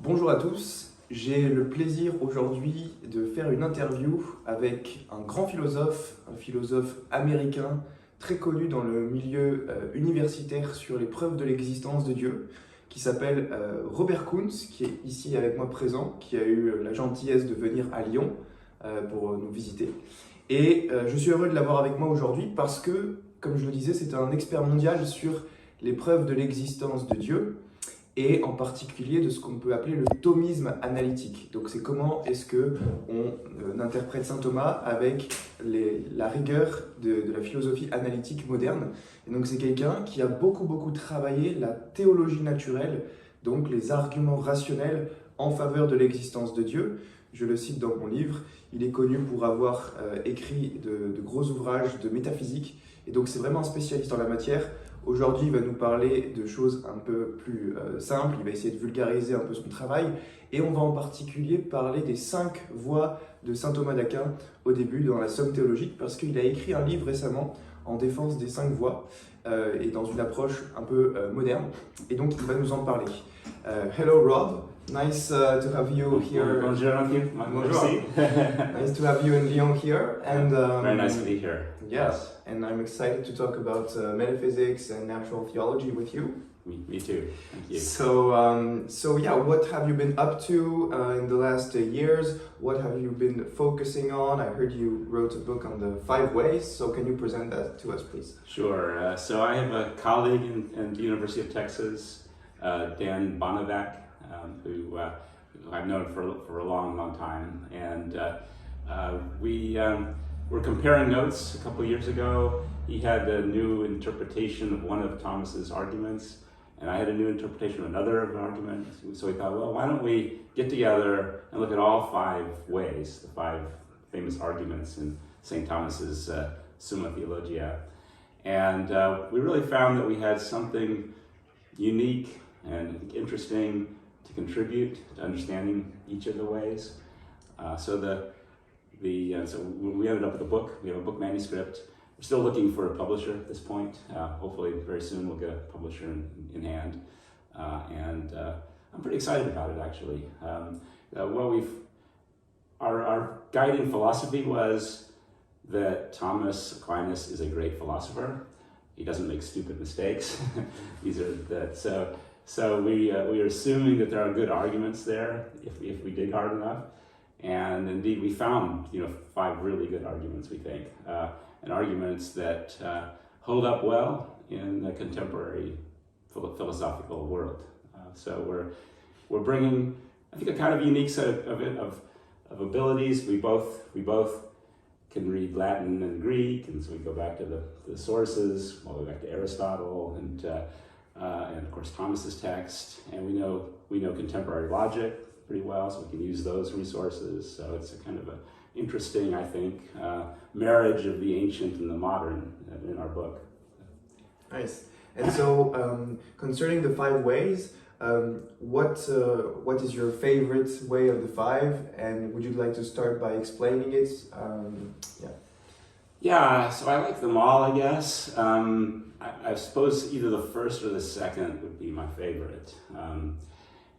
Bonjour à tous, j'ai le plaisir aujourd'hui de faire une interview avec un grand philosophe, un philosophe américain très connu dans le milieu universitaire sur les preuves de l'existence de Dieu, qui s'appelle Robert Koons, qui est ici avec moi présent, qui a eu la gentillesse de venir à Lyon pour nous visiter. Et je suis heureux de l'avoir avec moi aujourd'hui parce que, comme je le disais, c'est un expert mondial sur les preuves de l'existence de Dieu, et en particulier de ce qu'on peut appeler le thomisme analytique. Donc c'est comment est-ce qu'on interprète saint Thomas avec la rigueur de la philosophie analytique moderne. Et donc c'est quelqu'un qui a beaucoup travaillé la théologie naturelle, donc les arguments rationnels en faveur de l'existence de Dieu. Je le cite dans mon livre, il est connu pour avoir écrit de gros ouvrages de métaphysique, et donc c'est vraiment un spécialiste en la matière. Aujourd'hui, il va nous parler de choses un peu plus simples, il va essayer de vulgariser un peu son travail, et on va en particulier parler des 5 voies de saint Thomas d'Aquin au début dans la Somme théologique, parce qu'il a écrit un livre récemment en défense des 5 voies, et dans une approche un peu moderne, et donc il va nous en parler. Hello Rob, nice to have you here. Bonjour. Bonjour. Nice to have you in Lyon here. And very nice to be here. Yes, and I'm excited to talk about metaphysics and natural theology with you. Me too. Thank you. So yeah, what have you been up to in the last years? What have you been focusing on? I heard you wrote a book on the 5 ways, so can you present that to us, please? Sure. So I have a colleague in the University of Texas, Dan Bonavac, who I've known for a long time, and we were comparing notes a couple of years ago. He had a new interpretation of one of Thomas's arguments, and I had a new interpretation of another of an argument. So we thought, well, why don't we get together and look at all 5 ways, the 5 famous arguments in St. Thomas's Summa Theologia. And we really found that we had something unique and interesting to contribute to understanding each of the ways. So we ended up with a book. We have a book manuscript. We're still looking for a publisher at this point. Hopefully very soon we'll get a publisher in hand. And I'm pretty excited about it, actually. Our guiding philosophy was that Thomas Aquinas is a great philosopher. He doesn't make stupid mistakes. So we are assuming that there are good arguments there if we dig hard enough. And indeed, we found 5 really good arguments, we think, and arguments that hold up well in the contemporary philosophical world. So we're bringing, I think, a kind of unique set of abilities. We both can read Latin and Greek, and so we go back to the sources, all the way back to Aristotle, and of course Thomas's text, and we know contemporary logic pretty well, so we can use those resources. So it's a kind of an interesting, I think, marriage of the ancient and the modern in our book. Nice. And so, concerning the 5 ways, what is your favorite way of the 5? And would you like to start by explaining it? Yeah, so I like them all, I guess. I suppose either the first or the second would be my favorite.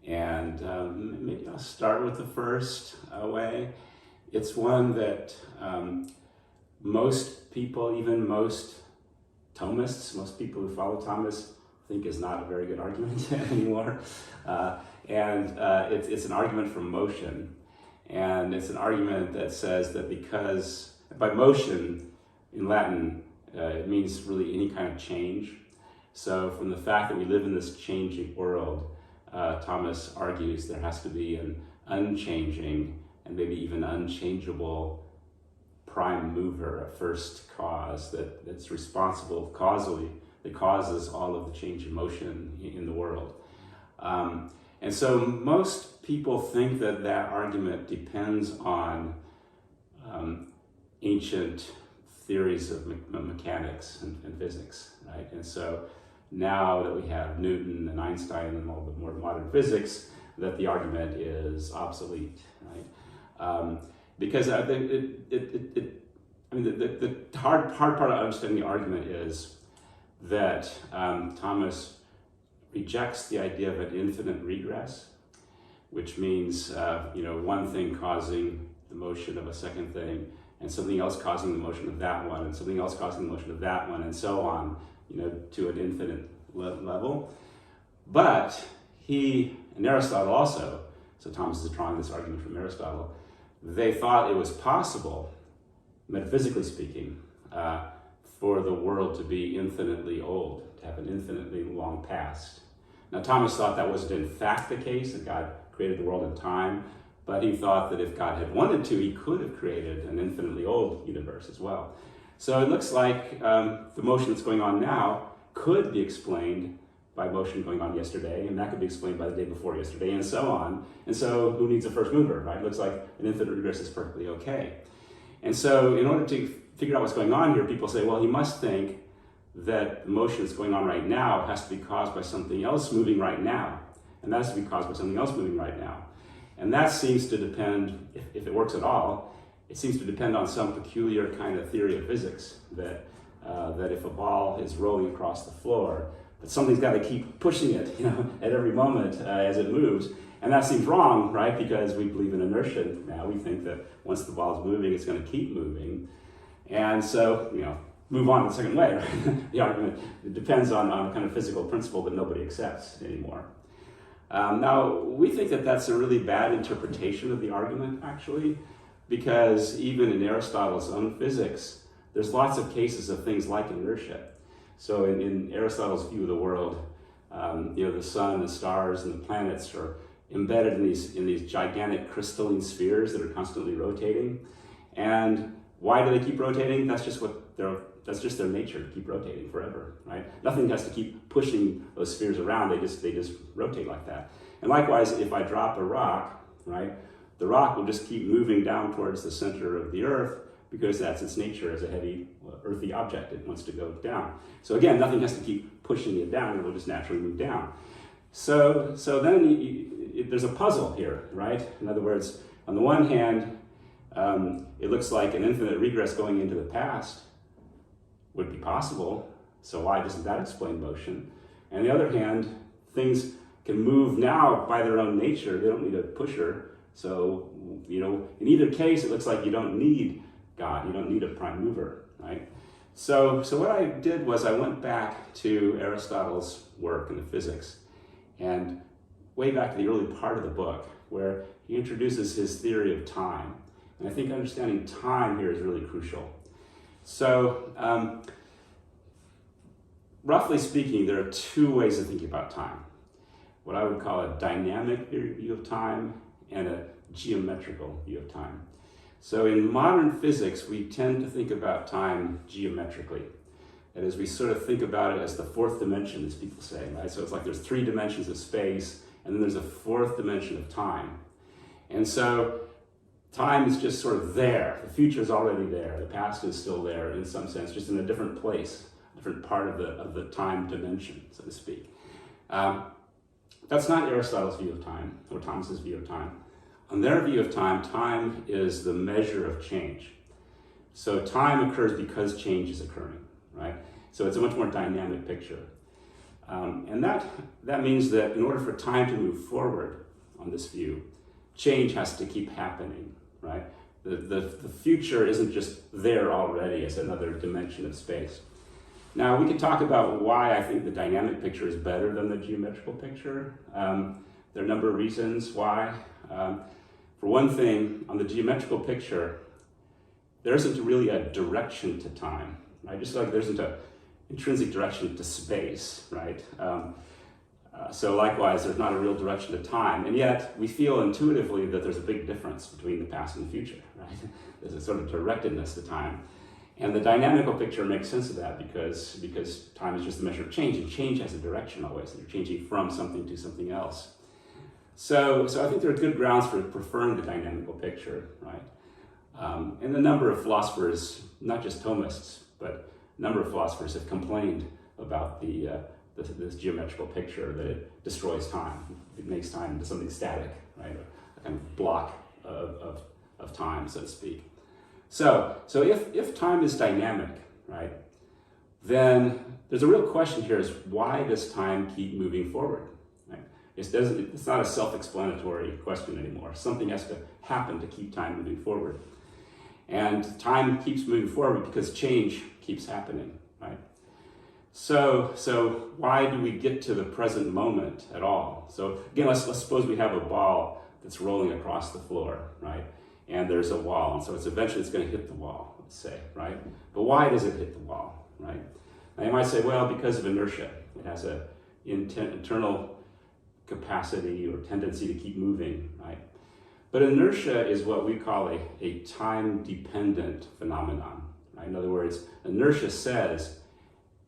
Maybe I'll start with the first way. It's one that most people, even most Thomists, most people who follow Thomas, think is not a very good argument anymore. It's an argument from motion. And it's an argument that says that because, by motion in Latin, it means really any kind of change. So from the fact that we live in this changing world, Thomas argues there has to be an unchanging and maybe even unchangeable prime mover, a first cause that's responsible causally, that causes all of the change in motion in the world. And so most people think that argument depends on ancient theories of mechanics and physics, right? And so now that we have Newton and Einstein and all the more modern physics, that the argument is obsolete, right? Because the hard part of understanding the argument is that Thomas rejects the idea of an infinite regress, which which means one thing causing the motion of a second thing, and something else causing the motion of that one, and something else causing the motion of that one, and so on, to an infinite level. But he, and Aristotle also, so Thomas is drawing this argument from Aristotle, they thought it was possible, metaphysically speaking, for the world to be infinitely old, to have an infinitely long past. Now, Thomas thought that wasn't in fact the case, that God created the world in time, but he thought that if God had wanted to, he could have created an infinitely old universe as well. So it looks like the motion that's going on now could be explained by motion going on yesterday, and that could be explained by the day before yesterday, and so on. And so who needs a first mover, right? It looks like an infinite regress is perfectly okay. And so in order to figure out what's going on here, people say, well, he must think that the motion that's going on right now has to be caused by something else moving right now, and that has to be caused by something else moving right now. And that seems to depend, if it works at all, it seems to depend on some peculiar kind of theory of physics, that if a ball is rolling across the floor, that something's got to keep pushing it, at every moment as it moves. And that seems wrong, right? Because we believe in inertia now. We think that once the ball is moving, it's going to keep moving. And so, move on to the second way, right? The argument, it depends on a kind of physical principle that nobody accepts anymore. Now, we think that that's a really bad interpretation of the argument, actually, because even in Aristotle's own physics, there's lots of cases of things like inertia. So in Aristotle's view of the world, the sun, the stars, and the planets are embedded in these gigantic crystalline spheres that are constantly rotating. And why do they keep rotating? That's just their nature, to keep rotating forever, right? Nothing has to keep pushing those spheres around. They just rotate like that. And likewise, if I drop a rock, right, the rock will just keep moving down towards the center of the Earth, because that's its nature as a heavy, earthy object. It wants to go down. So again, nothing has to keep pushing it down. It will just naturally move down. So then there's a puzzle here, right? In other words, on the one hand, it looks like an infinite regress going into the past would be possible. So why doesn't that explain motion? And on the other hand, things can move now by their own nature. They don't need a pusher. So, in either case, it looks like you don't need God. You don't need a prime mover, right? So what I did was I went back to Aristotle's work in the physics, and way back to the early part of the book, where he introduces his theory of time. And I think understanding time here is really crucial. So, roughly speaking, there are two ways of thinking about time. What I would call a dynamic view of time and a geometrical view of time. So in modern physics, we tend to think about time geometrically. That is, we sort of think about it as the fourth dimension, as people say, right? So it's like there's three dimensions of space, and then there's a fourth dimension of time. And so time is just sort of there. The future is already there. The past is still there in some sense, just in a different place, a different part of the time dimension, so to speak. That's not Aristotle's view of time, or Thomas's view of time. On their view of time, time is the measure of change. So time occurs because change is occurring, right? So it's a much more dynamic picture. And that means that in order for time to move forward on this view, change has to keep happening, right? The future isn't just there already as another dimension of space. Now, we can talk about why I think the dynamic picture is better than the geometrical picture. There are a number of reasons why. For one thing, on the geometrical picture, there isn't really a direction to time, right? Just like there isn't an intrinsic direction to space, right? So likewise, there's not a real direction to time, and yet we feel intuitively that there's a big difference between the past and the future, right? There's a sort of directedness to time. And the dynamical picture makes sense of that because time is just a measure of change, and change has a direction always, and you're changing from something to something else. So I think there are good grounds for preferring the dynamical picture, right? And a number of philosophers, not just Thomists, but a number of philosophers have complained about this geometrical picture, that it destroys time. It makes time into something static, right? A kind of block of time, so to speak. So if time is dynamic, right, then there's a real question here is why does time keep moving forward? Right? It's not a self-explanatory question anymore. Something has to happen to keep time moving forward. And time keeps moving forward because change keeps happening, right? So why do we get to the present moment at all? So again, let's suppose we have a ball that's rolling across the floor, right? And there's a wall, and so eventually it's going to hit the wall, let's say, right? But why does it hit the wall, right? Now you might say, well, because of inertia. It has an internal capacity or tendency to keep moving, right? But inertia is what we call a time-dependent phenomenon, right? In other words, inertia says,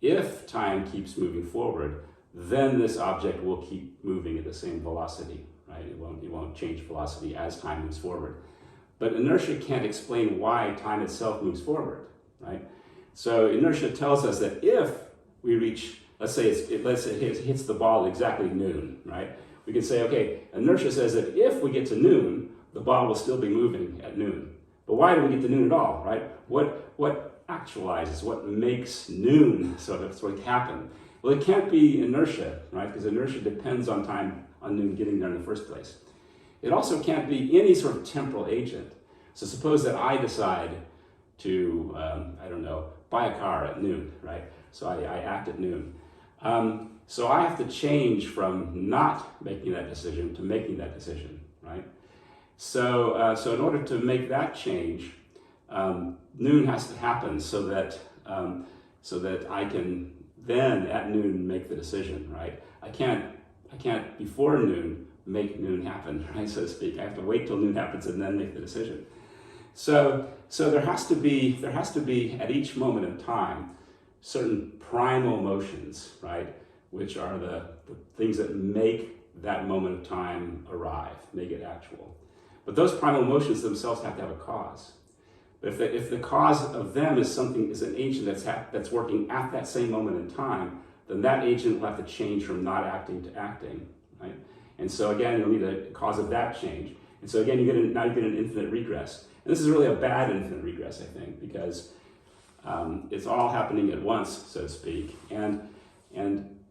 if time keeps moving forward, then this object will keep moving at the same velocity, right? It won't change velocity as time moves forward. But inertia can't explain why time itself moves forward, right? So inertia tells us that if we reach, let's say it hits the ball at exactly noon, right? We can say, okay, inertia says that if we get to noon, the ball will still be moving at noon. But why do we get to noon at all, right? What actualizes, what makes noon sort of happen? Well, it can't be inertia, right? Because inertia depends on time, on noon getting there in the first place. It also can't be any sort of temporal agent. So suppose that I decide to, buy a car at noon, right? So I act at noon. So I have to change from not making that decision to making that decision, right? So in order to make that change, noon has to happen so that I can then at noon make the decision, right? I can't before noon make noon happen, right, so to speak. I have to wait till noon happens and then make the decision. So there has to be at each moment in time certain primal motions, right, which are the things that make that moment of time arrive, make it actual. But those primal motions themselves have to have a cause. But if the cause of them is an agent that's working at that same moment in time, then that agent will have to change from not acting to acting, right? And so again, you'll need a cause of that change. And so again, you get an infinite regress. And this is really a bad infinite regress, I think, because it's all happening at once, so to speak. And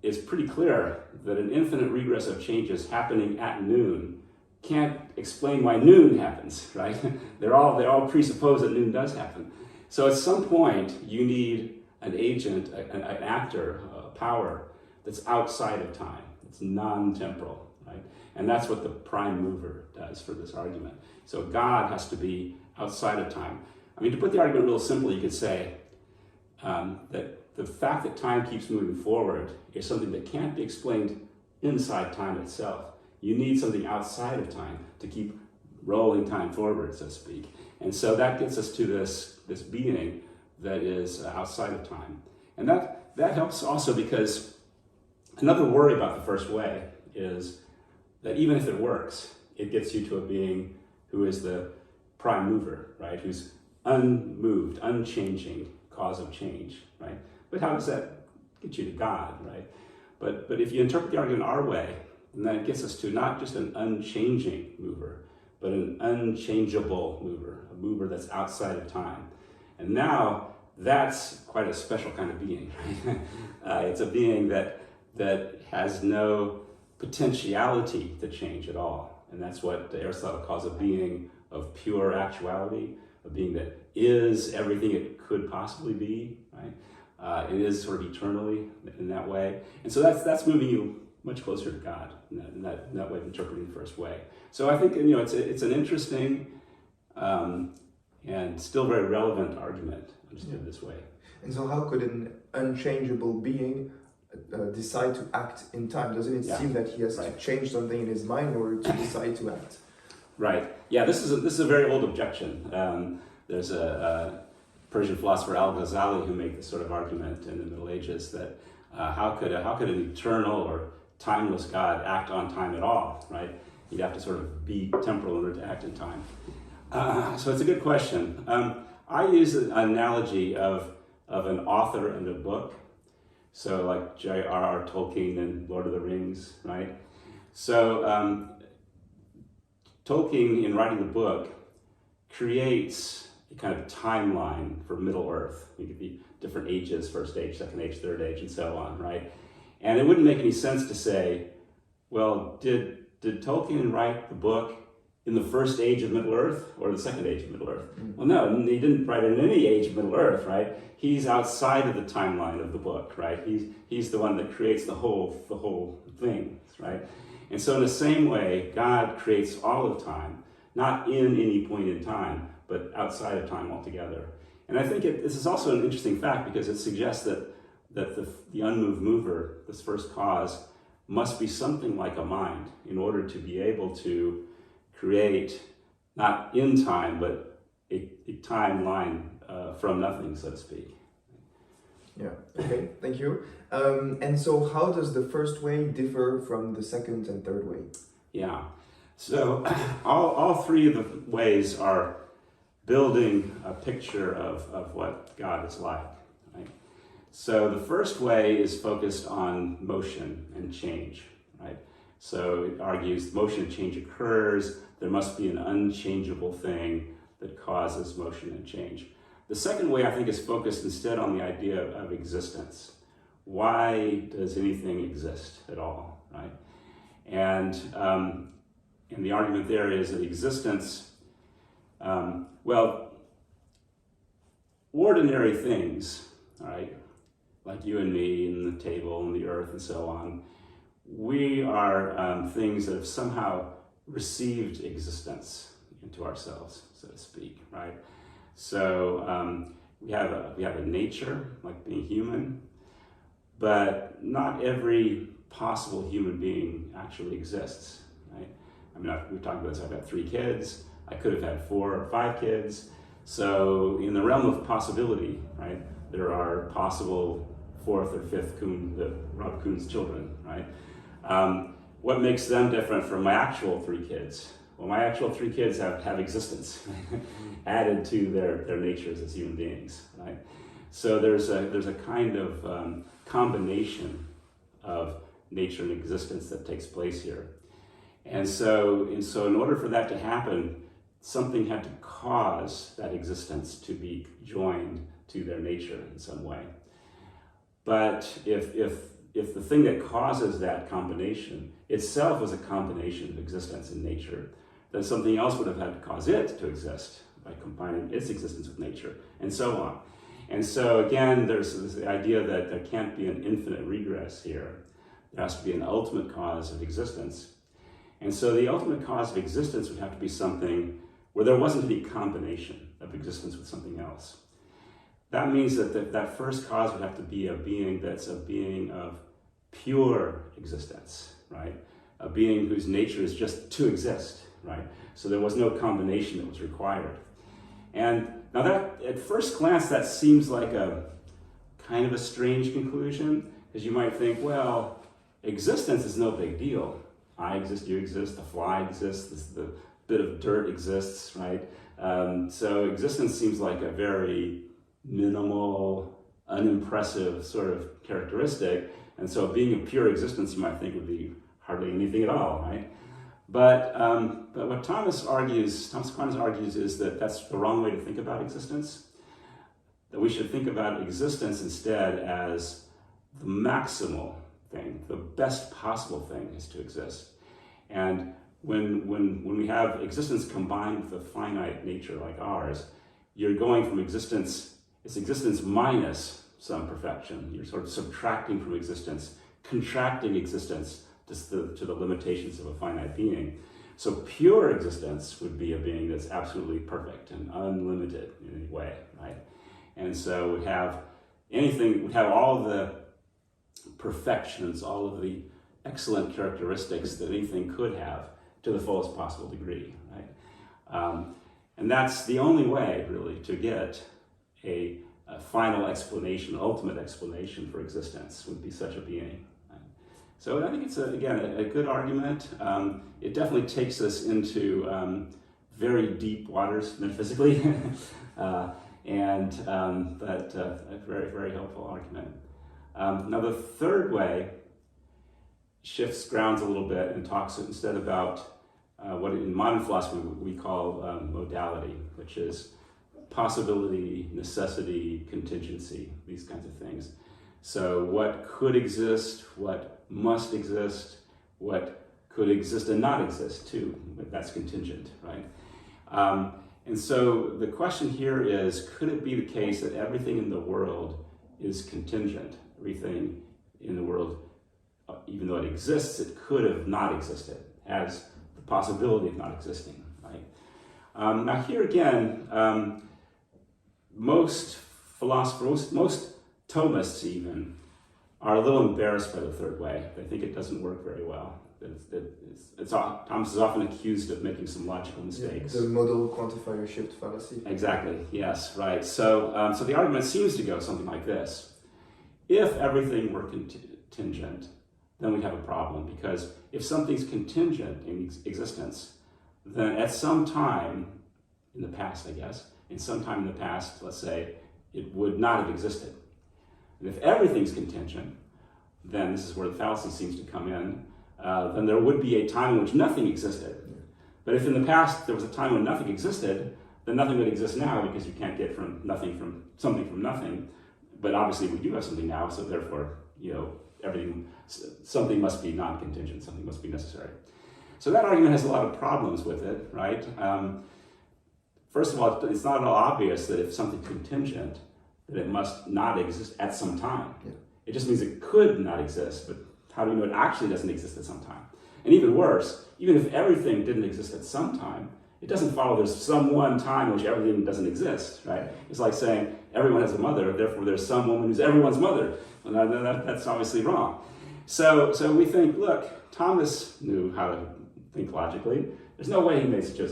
it's pretty clear that an infinite regress of changes happening at noon can't explain why noon happens, right? They all presuppose that noon does happen. So at some point, you need an agent, an actor, a power that's outside of time. It's non-temporal, right? And that's what the prime mover does for this argument. So God has to be outside of time. I mean, to put the argument real simple, you could say that the fact that time keeps moving forward is something that can't be explained inside time itself. You need something outside of time to keep rolling time forward, so to speak. And so that gets us to this being that is outside of time. And that helps also because another worry about the first way is that even if it works, it gets you to a being who is the prime mover, right? Who's unmoved, unchanging cause of change, right? But how does that get you to God, right? But if you interpret the argument our way, then that gets us to not just an unchanging mover, but an unchangeable mover, a mover that's outside of time. And now that's quite a special kind of being, right? It's a being that has no potentiality to change at all. And that's what Aristotle calls a being of pure actuality, a being that is everything it could possibly be, right? It is sort of eternally in that way. And so that's moving you much closer to God in that way of interpreting the first way. So I think it's an interesting and still very relevant argument understood this way. And so how could an unchangeable being decide to act in time? Doesn't it seem that he has to change something in his mind in order to decide to act? Right. Yeah, this is a very old objection. There's a Persian philosopher Al-Ghazali who made this sort of argument in the Middle Ages that how could an eternal or timeless God act on time at all, right? He'd have to sort of be temporal in order to act in time. So it's a good question. I use an analogy of an author and a book. So like J.R.R. Tolkien and Lord of the Rings, right? So Tolkien, in writing the book, creates a kind of timeline for Middle Earth. It could be different ages, first age, second age, third age, and so on, right? And it wouldn't make any sense to say, well, did Tolkien write the book in the first age of Middle-earth or the second age of Middle-earth? Well, no, he didn't write it in any age of Middle-earth, right? He's outside of the timeline of the book, right? He's the one that creates the whole thing, right? And so in the same way, God creates all of time, not in any point in time, but outside of time altogether. And I think this is also an interesting fact because it suggests that the unmoved mover, this first cause, must be something like a mind in order to be able to create, not in time, but a timeline from nothing, so to speak. Yeah, okay, thank you. And so how does the first way differ from the second and third way? Yeah, so all three of the ways are building a picture of what God is like. Right? So the first way is focused on motion and change. Right? So it argues motion and change occurs, there must be an unchangeable thing that causes motion and change. The second way, I think, is focused instead on the idea of existence. Why does anything exist at all, right? And the argument there is that existence, ordinary things, right, like you and me and the table and the earth and so on, we are things that have somehow received existence into ourselves, so to speak, right? So we have a nature, like being human, but not every possible human being actually exists, right? I mean, we've talked about this, I've got 3 kids, I could have had 4 or 5 kids, so in the realm of possibility, right, there are possible 4th or 5th Rob Koons children, right? What makes them different from my actual 3 kids? Well, my actual 3 kids have existence added to their natures as human beings, right? So there's a kind of combination of nature and existence that takes place here. And so in order for that to happen, something had to cause that existence to be joined to their nature in some way. But if the thing that causes that combination itself was a combination of existence and nature, then something else would have had to cause it to exist by combining its existence with nature, and so on. And so again, there's this idea that there can't be an infinite regress here. There has to be an ultimate cause of existence. And so the ultimate cause of existence would have to be something where there wasn't any combination of existence with something else. That means that first cause would have to be a being that's a being of pure existence, right? A being whose nature is just to exist, right? So there was no combination that was required. And now that, at first glance, that seems like a kind of a strange conclusion, because you might think, well, existence is no big deal. I exist, you exist, the fly exists, the bit of dirt exists, right? So existence seems like a very minimal, unimpressive sort of characteristic. And so being a pure existence, you might think would be hardly anything at all, right? But what Thomas Aquinas argues is that that's the wrong way to think about existence. That we should think about existence instead as the maximal thing, the best possible thing is to exist. And when we have existence combined with a finite nature like ours, you're going from existence, it's existence minus some perfection. You're sort of subtracting from existence, contracting existence to the limitations of a finite being. So pure existence would be a being that's absolutely perfect and unlimited in any way, right? And so we have all the perfections, all of the excellent characteristics that anything could have to the fullest possible degree, right? And that's the only way, really, to get a final explanation, ultimate explanation for existence would be such a being. Right? So I think it's, again, a good argument. It definitely takes us into very deep waters metaphysically, but a very, very helpful argument. Now the third way shifts grounds a little bit and talks instead about what in modern philosophy we call modality, which is possibility, necessity, contingency, these kinds of things. So what could exist, what must exist, what could exist and not exist too. That's contingent, right? And so the question here is, could it be the case that everything in the world is contingent? Everything in the world, even though it exists, it could have not existed, has the possibility of not existing, right? Now here again, most philosophers, most Thomists even, are a little embarrassed by the third way. They think it doesn't work very well. Thomas is often accused of making some logical mistakes. Yeah, the modal quantifier shift fallacy. Exactly, yes, right. So, so the argument seems to go something like this. If everything were contingent, then we'd have a problem, because if something's contingent in existence, then at some time in the past, I guess, in some time in the past, let's say, it would not have existed. And if everything's contingent, then this is where the fallacy seems to come in, then there would be a time in which nothing existed. But if in the past there was a time when nothing existed, then nothing would exist now, because you can't get from something from nothing. But obviously we do have something now, so therefore, something must be non-contingent, something must be necessary. So that argument has a lot of problems with it, right? First of all, it's not at all obvious that if something's contingent, that it must not exist at some time. Yeah. It just means it could not exist, but how do we know it actually doesn't exist at some time? And even worse, even if everything didn't exist at some time, it doesn't follow there's some one time in which everything doesn't exist, right? It's like saying everyone has a mother, therefore there's some woman who's everyone's mother. Well, that's obviously wrong. So we think, look, Thomas knew how to think logically. There's no way he made such a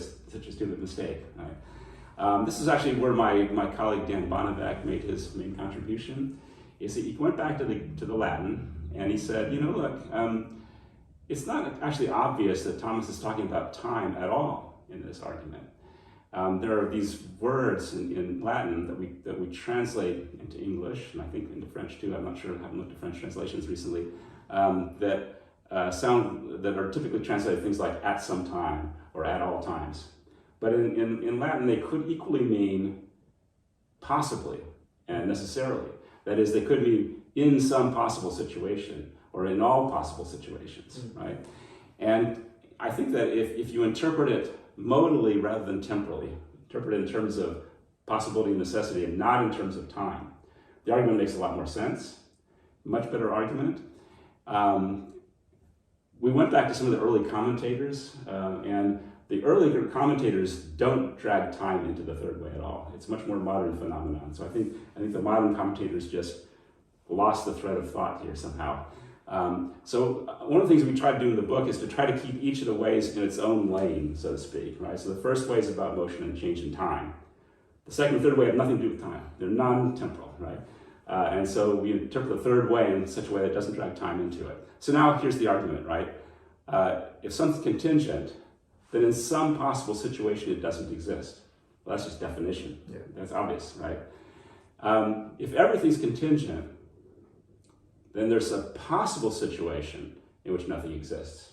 stupid mistake, right? This is actually where my colleague Dan Bonnevec made his main contribution. He went back to the Latin, and he said, look, it's not actually obvious that Thomas is talking about time at all in this argument. There are these words in Latin that we translate into English, and I think into French too. I'm not sure. I haven't looked at French translations recently. That are typically translated things like at some time or at all times. But in Latin, they could equally mean possibly and necessarily. That is, they could mean in some possible situation or in all possible situations, right? And I think that if you interpret it modally rather than temporally, interpret it in terms of possibility and necessity and not in terms of time, the argument makes a lot more sense, much better argument. We went back to some of the early commentators, and the earlier commentators don't drag time into the third way at all. It's a much more modern phenomenon. So I think the modern commentators just lost the thread of thought here somehow. So one of the things we try to do in the book is to try to keep each of the ways in its own lane, so to speak, right? So the first way is about motion and change in time. The second and third way have nothing to do with time. They're non-temporal, right? And so we interpret the third way in such a way that doesn't drag time into it. So now here's the argument, right? If something's contingent, then in some possible situation it doesn't exist. Well, that's just definition. Yeah. That's obvious, right? If everything's contingent, then there's a possible situation in which nothing exists.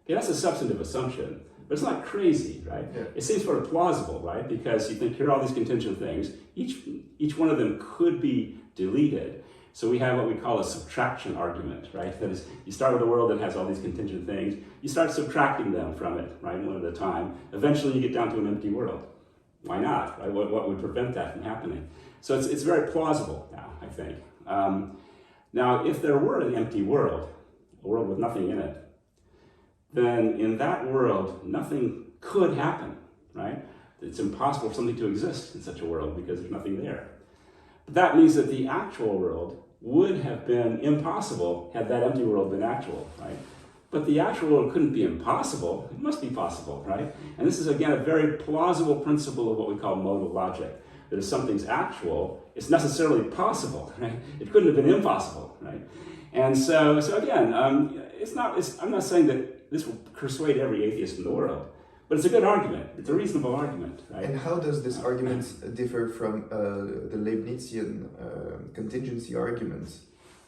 Okay, that's a substantive assumption, but it's not crazy, right? Yeah. It seems sort of plausible, right? Because you think, here are all these contingent things. Each one of them could be deleted. So we have what we call a subtraction argument, right? That is, you start with a world that has all these contingent things. You start subtracting them from it, right, one at a time. Eventually you get down to an empty world. Why not, right? What would prevent that from happening? So it's very plausible now, I think. Now, if there were an empty world, a world with nothing in it, then in that world, nothing could happen, right? It's impossible for something to exist in such a world because there's nothing there. But that means that the actual world would have been impossible had that empty world been actual, right? But the actual world couldn't be impossible. It must be possible, right? And this is, again, a very plausible principle of what we call modal logic. That if something's actual, it's necessarily possible, right? It couldn't have been impossible, right? And so again, I'm not saying that this will persuade every atheist in the world, but it's a good argument. It's a reasonable argument, right? And how does this argument differ from the Leibnizian contingency argument?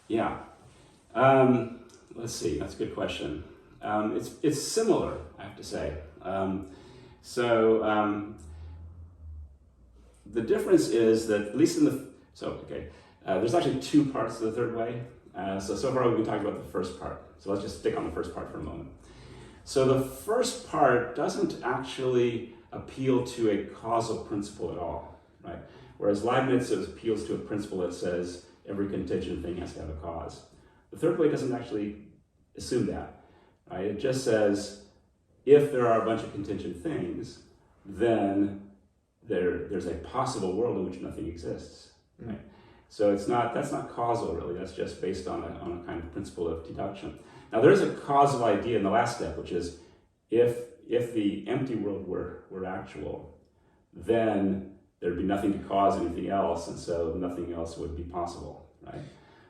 Yeah. Let's see, that's a good question. It's similar, I have to say. The difference is that, at least there's actually two parts to the third way. So far we've been talking about the first part. So let's just stick on the first part for a moment. So the first part doesn't actually appeal to a causal principle at all, right? Whereas Leibniz appeals to a principle that says every contingent thing has to have a cause. The third way doesn't actually assume that, right? It just says if there are a bunch of contingent things, then there's a possible world in which nothing exists, right? So that's not causal really, that's just based on a kind of principle of deduction. Now there's a causal idea in the last step, which is if the empty world were actual, then there'd be nothing to cause anything else, and so nothing else would be possible, right?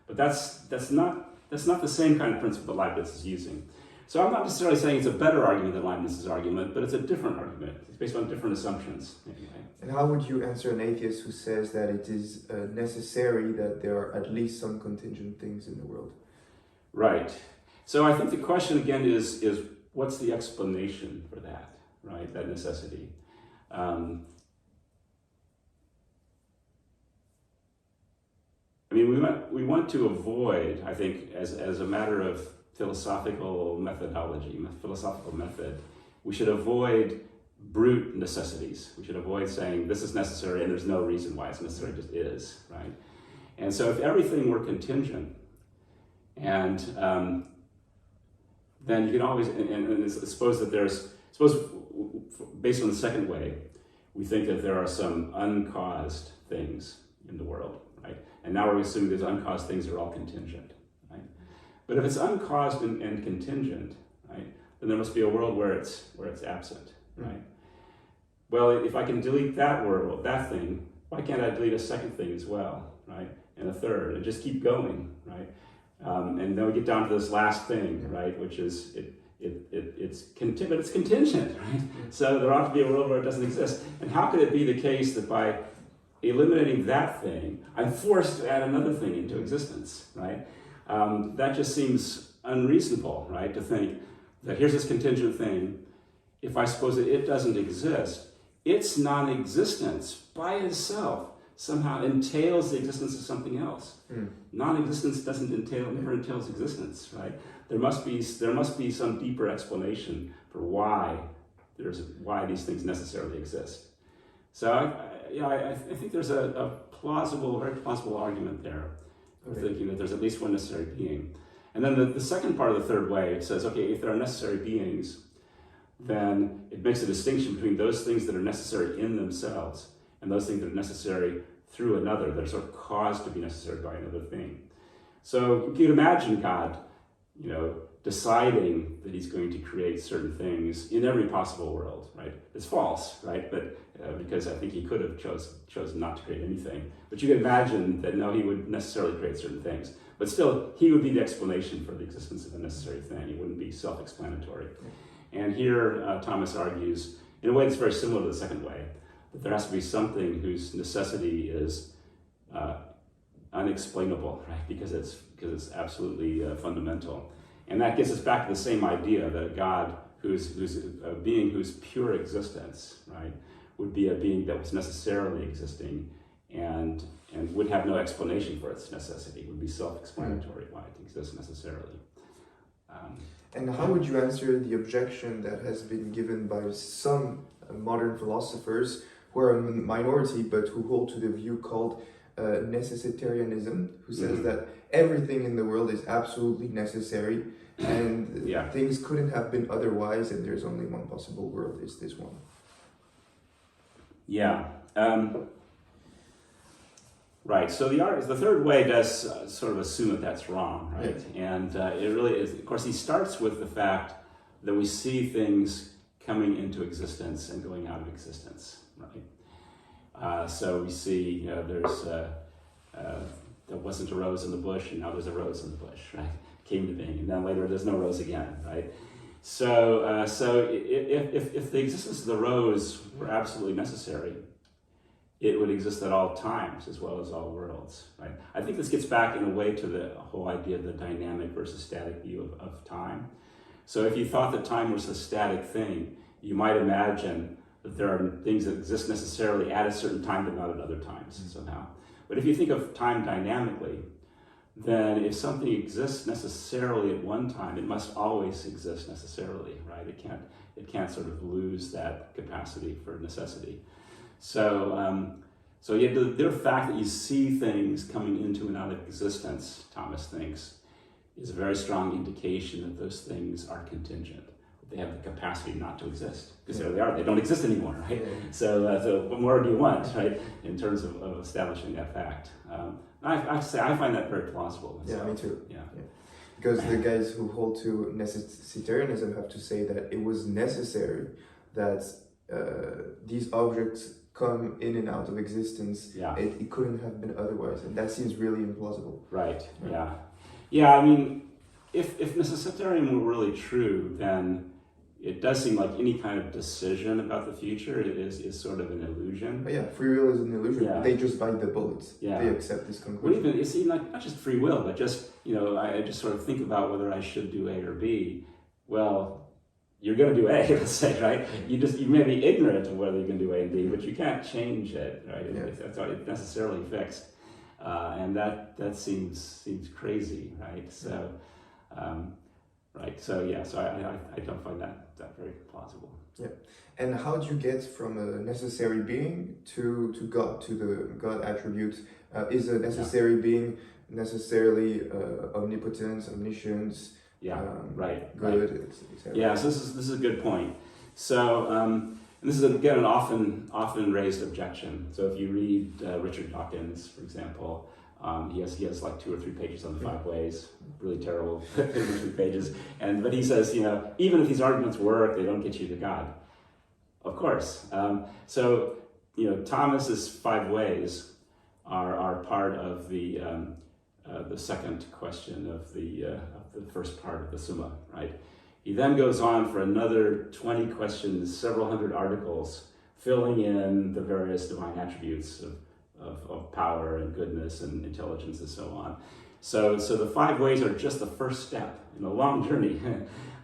But that's not the same kind of principle that Leibniz is using. So I'm not necessarily saying it's a better argument than Leibniz's argument, but it's a different argument. It's based on different assumptions. Anyway. And how would you answer an atheist who says that it is necessary that there are at least some contingent things in the world? Right. So I think the question again is what's the explanation for that, right? That necessity. I mean, we want to avoid, I think, as a matter of philosophical methodology, philosophical method, we should avoid brute necessities. We should avoid saying this is necessary and there's no reason why it's necessary, it just is, right? And so if everything were contingent, and then you can always, and suppose based on the second way, we think that there are some uncaused things in the world, right? And now we're assuming those uncaused things are all contingent, right? But if it's uncaused and contingent, right, then there must be a world where it's absent, right? Well, if I can delete that world, that thing, why can't I delete a second thing as well, right? And a third, and just keep going, right? And then we get down to this last thing, right, which is it's contingent, right? So there ought to be a world where it doesn't exist. And how could it be the case that by eliminating that thing, I'm forced to add another thing into existence, right? That just seems unreasonable, right? To think that here's this contingent thing. If I suppose that it doesn't exist, its non-existence by itself somehow entails the existence of something else. Non-existence never entails existence, right? There must be some deeper explanation for why these things necessarily exist. So I think there's a very plausible argument there of thinking that there's at least one necessary being. And then the second part of the third way, it says, okay, if there are necessary beings, then it makes a distinction between those things that are necessary in themselves and those things that are necessary through another, that are sort of caused to be necessary by another thing. So you can imagine God, deciding that he's going to create certain things in every possible world, right? It's false, right? But because I think he could have chosen not to create anything. But you can imagine that no, he would necessarily create certain things. But still, he would be the explanation for the existence of a necessary thing. It wouldn't be self-explanatory. And here, Thomas argues, in a way that's very similar to the second way, that there has to be something whose necessity is unexplainable, right? Because it's absolutely fundamental. And that gets us back to the same idea that a God who's a being whose pure existence, right, would be a being that was necessarily existing and would have no explanation for its necessity. It would be self-explanatory why it exists necessarily. And how would you answer the objection that has been given by some modern philosophers who are a minority but who hold to the view called necessitarianism, who says that everything in the world is absolutely necessary and things couldn't have been otherwise and there's only one possible world, is this one? Yeah. Right, so the third way does sort of assume that that's wrong, right? And it really is, of course, he starts with the fact that we see things coming into existence and going out of existence, right? So we see, there wasn't a rose in the bush and now there's a rose in the bush, right? Came to being, and then later there's no rose again, right? So if the existence of the rose were absolutely necessary, it would exist at all times as well as all worlds, right? I think this gets back in a way to the whole idea of the dynamic versus static view of time. So if you thought that time was a static thing, you might imagine that there are things that exist necessarily at a certain time but not at other times somehow. But if you think of time dynamically, then if something exists necessarily at one time, it must always exist necessarily, right? It can't sort of lose that capacity for necessity. So yeah, the fact that you see things coming into and out of existence, Thomas thinks, is a very strong indication that those things are contingent. They have the capacity not to exist, because there they are. They don't exist anymore, right? Yeah. So what more do you want, right? In terms of establishing that fact, I have to say I find that very plausible. Yeah, me too. Yeah. Because the guys who hold to necessitarianism have to say that it was necessary that these objects come in and out of existence. Yeah. It couldn't have been otherwise, and that seems really implausible. Right. Yeah. I mean, if necessitarianism were really true, then it does seem like any kind of decision about the future is sort of an illusion. But yeah, free will is an illusion. Yeah. They just bite the bullets. Yeah. They accept this Well, conclusion. even, you see, like, not just free will, but just, I just sort of think about whether I should do A or B. Well, you're going to do A, let's say, right? You may be ignorant of whether you're going to do A and B, but you can't change it, right? Yeah. It's necessarily fixed. And that seems crazy, right? So, So I don't find that very plausible. Yeah. And how do you get from a necessary being to God, to the God attribute? Is a necessary being necessarily omnipotence, omniscience? Good. Etc. Yeah. So this is a good point. So and this is again an often raised objection. So if you read Richard Dawkins, for example, he has like 2 or 3 pages on the 5 ways, really terrible 2 or 3 pages. But he says, even if these arguments work, they don't get you to God. Of course. Thomas's 5 ways are part of the second question of the first part of the Summa, right? He then goes on for another 20 questions, several hundred articles, filling in the various divine attributes of power and goodness and intelligence and so on. So the 5 ways are just the first step in a long journey.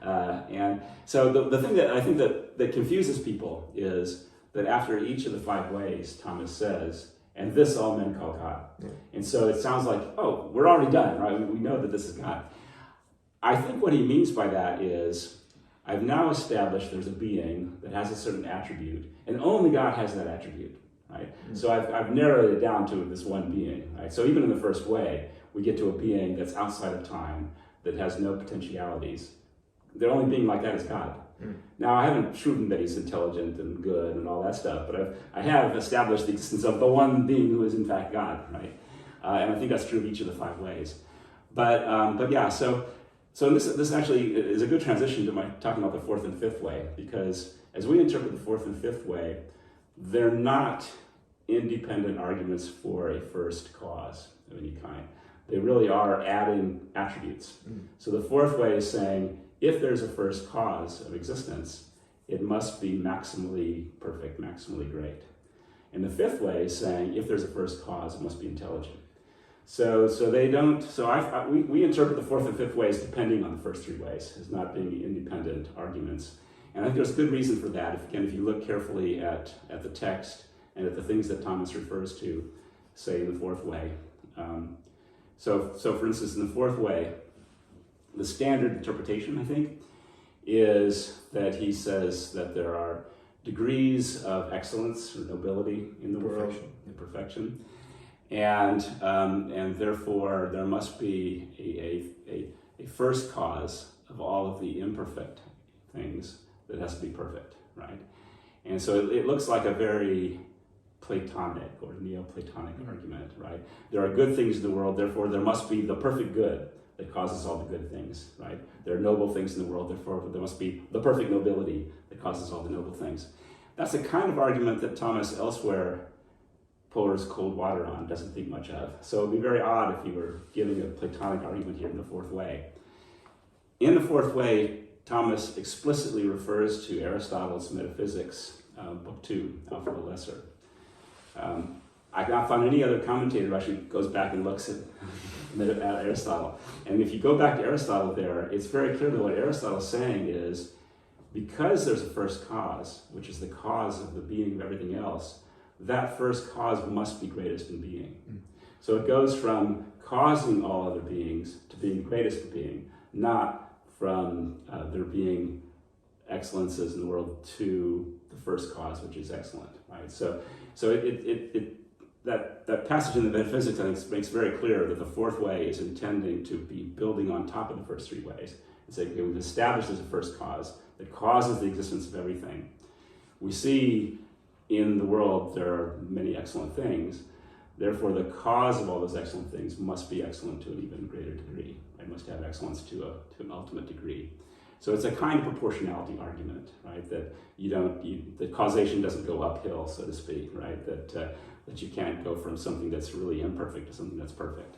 And so the thing that I think that confuses people is that after each of the 5 ways, Thomas says, and this all men call God. Yeah. And so it sounds like, oh, we're already done, right? We know that this is God. I think what he means by that is, I've now established there's a being that has a certain attribute, and only God has that attribute. Right? Mm-hmm. So I've narrowed it down to this one being. Right? So even in the first way, we get to a being that's outside of time, that has no potentialities. The only being like that is God. Mm-hmm. Now, I haven't proven that he's intelligent and good and all that stuff, but I have established the existence of the one being who is in fact God, right? And I think that's true of each of the 5 ways. But yeah, so this actually is a good transition to my talking about the 4th and 5th way, because as we interpret the 4th and 5th way, they're not independent arguments for a first cause of any kind. They really are adding attributes. Mm. So the 4th way is saying, if there's a first cause of existence, it must be maximally perfect, maximally great. And the 5th way is saying, if there's a first cause, it must be intelligent. So they don't. So we interpret the 4th and 5th ways depending on the first 3 ways as not being independent arguments. And I think there's good reason for that. If you look carefully at the text and at the things that Thomas refers to, say in the 4th way. So for instance, in the 4th way, the standard interpretation, I think, is that he says that there are degrees of excellence or nobility in the world, in perfection, and therefore there must be a first cause of all of the imperfect things that has to be perfect, right? And so it looks like a very Platonic or Neoplatonic argument, right? There are good things in the world, therefore there must be the perfect good that causes all the good things, right? There are noble things in the world, therefore there must be the perfect nobility that causes all the noble things. That's the kind of argument that Thomas elsewhere pours cold water on, doesn't think much of. So it would be very odd if you were giving a Platonic argument here in the 4th way. In the 4th way, Thomas explicitly refers to Aristotle's Metaphysics, Book 2, Alfred the Lesser. I cannot find any other commentator who actually goes back and looks at Aristotle. And if you go back to Aristotle there, it's very clear that what Aristotle is saying is, because there's a first cause, which is the cause of the being of everything else, that first cause must be greatest in being. Mm. So it goes from causing all other beings to being the greatest being, not from there being excellences in the world to the first cause, which is excellent, right? So that passage in the Metaphysics, I think, makes very clear that the fourth way is intending to be building on top of the first three ways. It's like, okay, we've established as a first cause that causes the existence of everything. We see in the world there are many excellent things. Therefore, the cause of all those excellent things must be excellent to an even greater degree. It must have excellence to an ultimate degree. So it's a kind of proportionality argument, right? That the causation doesn't go uphill, so to speak, right? That you can't go from something that's really imperfect to something that's perfect.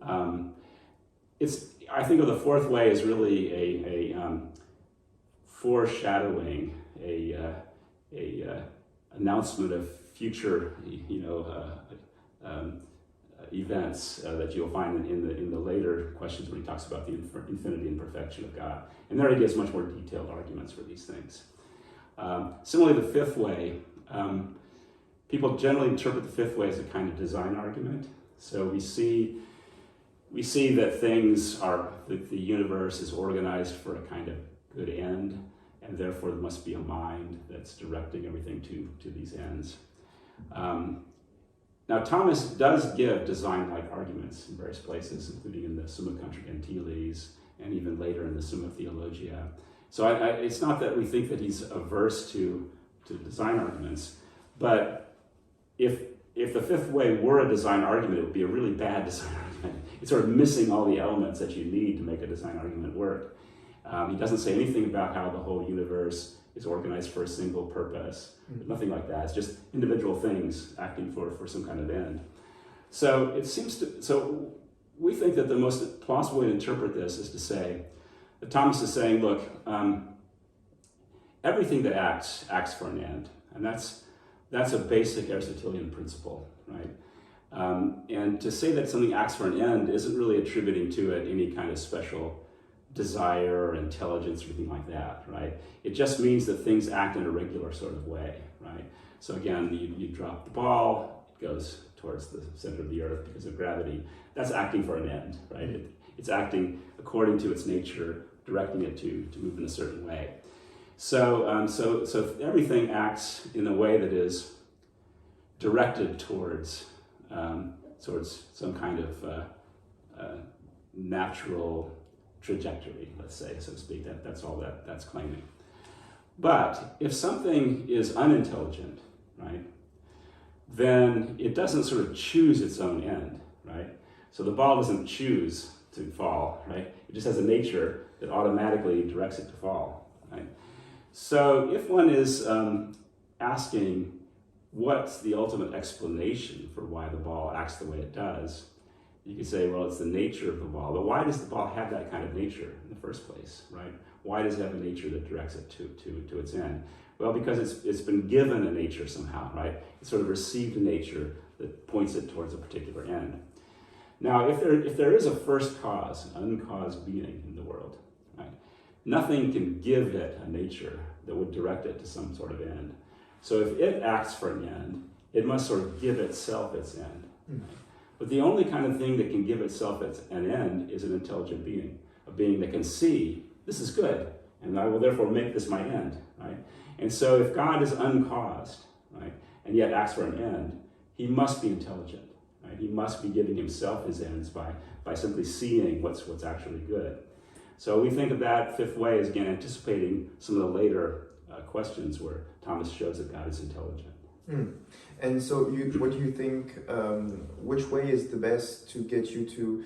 I think of the fourth way as really a foreshadowing, a announcement of future, events that you'll find in the later questions when he talks about the infinity and perfection of God. And there he gives much more detailed arguments for these things. Similarly, the fifth way, people generally interpret the fifth way as a kind of design argument. So we see that the universe is organized for a kind of good end, and therefore there must be a mind that's directing everything to these ends. Now, Thomas does give design-like arguments in various places, including in the Summa Contra Gentiles and even later in the Summa Theologia. So it's not that we think that he's averse to design arguments, but if the fifth way were a design argument, it would be a really bad design argument. It's sort of missing all the elements that you need to make a design argument work. He doesn't say anything about how the whole universe is organized for a single purpose. Nothing like that. It's just individual things acting for some kind of end. So so we think that the most plausible way to interpret this is to say that Thomas is saying, look, everything that acts for an end, and that's a basic Aristotelian principle, right? And to say that something acts for an end isn't really attributing to it any kind of special desire or intelligence or anything like that, right? It just means that things act in a regular sort of way, right? So again, you drop the ball, it goes towards the center of the earth because of gravity. That's acting for an end, right? It's acting according to its nature, directing it to move in a certain way. So if everything acts in a way that is directed towards some kind of natural trajectory, let's say, so to speak. That's all that's claiming. But if something is unintelligent, right, then it doesn't sort of choose its own end, right? So the ball doesn't choose to fall, right? It just has a nature that automatically directs it to fall, right? So if one is asking what's the ultimate explanation for why the ball acts the way it does, you could say, well, it's the nature of the ball. But why does the ball have that kind of nature in the first place, right? Why does it have a nature that directs it to its end? Well, because it's been given a nature somehow, right? It's sort of received a nature that points it towards a particular end. Now, if there is a first cause, an uncaused being in the world, right? Nothing can give it a nature that would direct it to some sort of end. So if it acts for an end, it must sort of give itself its end. Right? But the only kind of thing that can give itself an end is an intelligent being, a being that can see, this is good, and I will therefore make this my end, right? And so if God is uncaused, right, and yet acts for an end, he must be intelligent, right? He must be giving himself his ends by simply seeing what's actually good. So we think of that fifth way as, again, anticipating some of the later questions where Thomas shows that God is intelligent. And so what do you think, which way is the best to get you to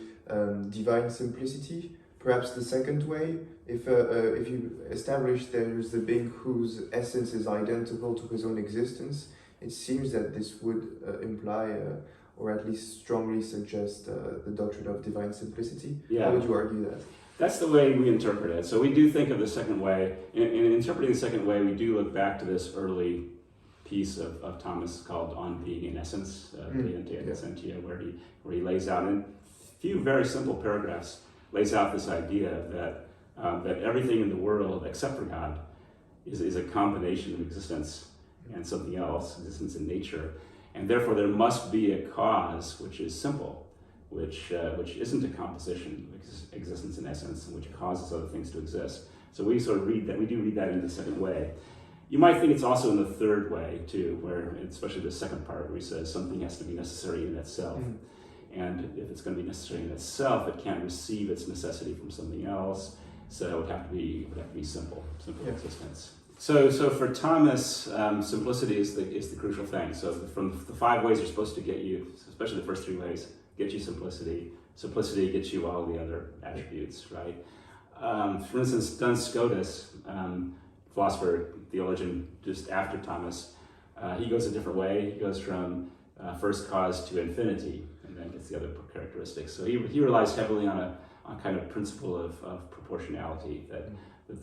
divine simplicity? Perhaps the second way, if you establish there is the being whose essence is identical to his own existence, it seems that this would imply, or at least strongly suggest, the doctrine of divine simplicity. Yeah. How would you argue that? That's the way we interpret it. So we do think of the second way. In interpreting the second way, we do look back to this early piece of Thomas called On Being in Essence, De Ente et Essentia, where he lays out in a few very simple paragraphs, lays out this idea that everything in the world except for God is a combination of existence and something else, existence in nature. And therefore there must be a cause which is simple, which isn't a composition, which is existence in essence, and which causes other things to exist. So we sort of read that, we do read that in the second way. You might think it's also in the third way too, where especially the second part where he says something has to be necessary in itself. And if it's going to be necessary in itself, it can't receive its necessity from something else. So it would have to be simple existence. So for Thomas, simplicity is the crucial thing. So from the 5 ways are supposed to get you, especially the first 3 ways, get you simplicity. Simplicity gets you all the other attributes, right? For instance, Duns Scotus, philosopher, theologian, just after Thomas, he goes a different way. He goes from first cause to infinity, and then gets the other characteristics. So he relies heavily on a kind of principle of proportionality, that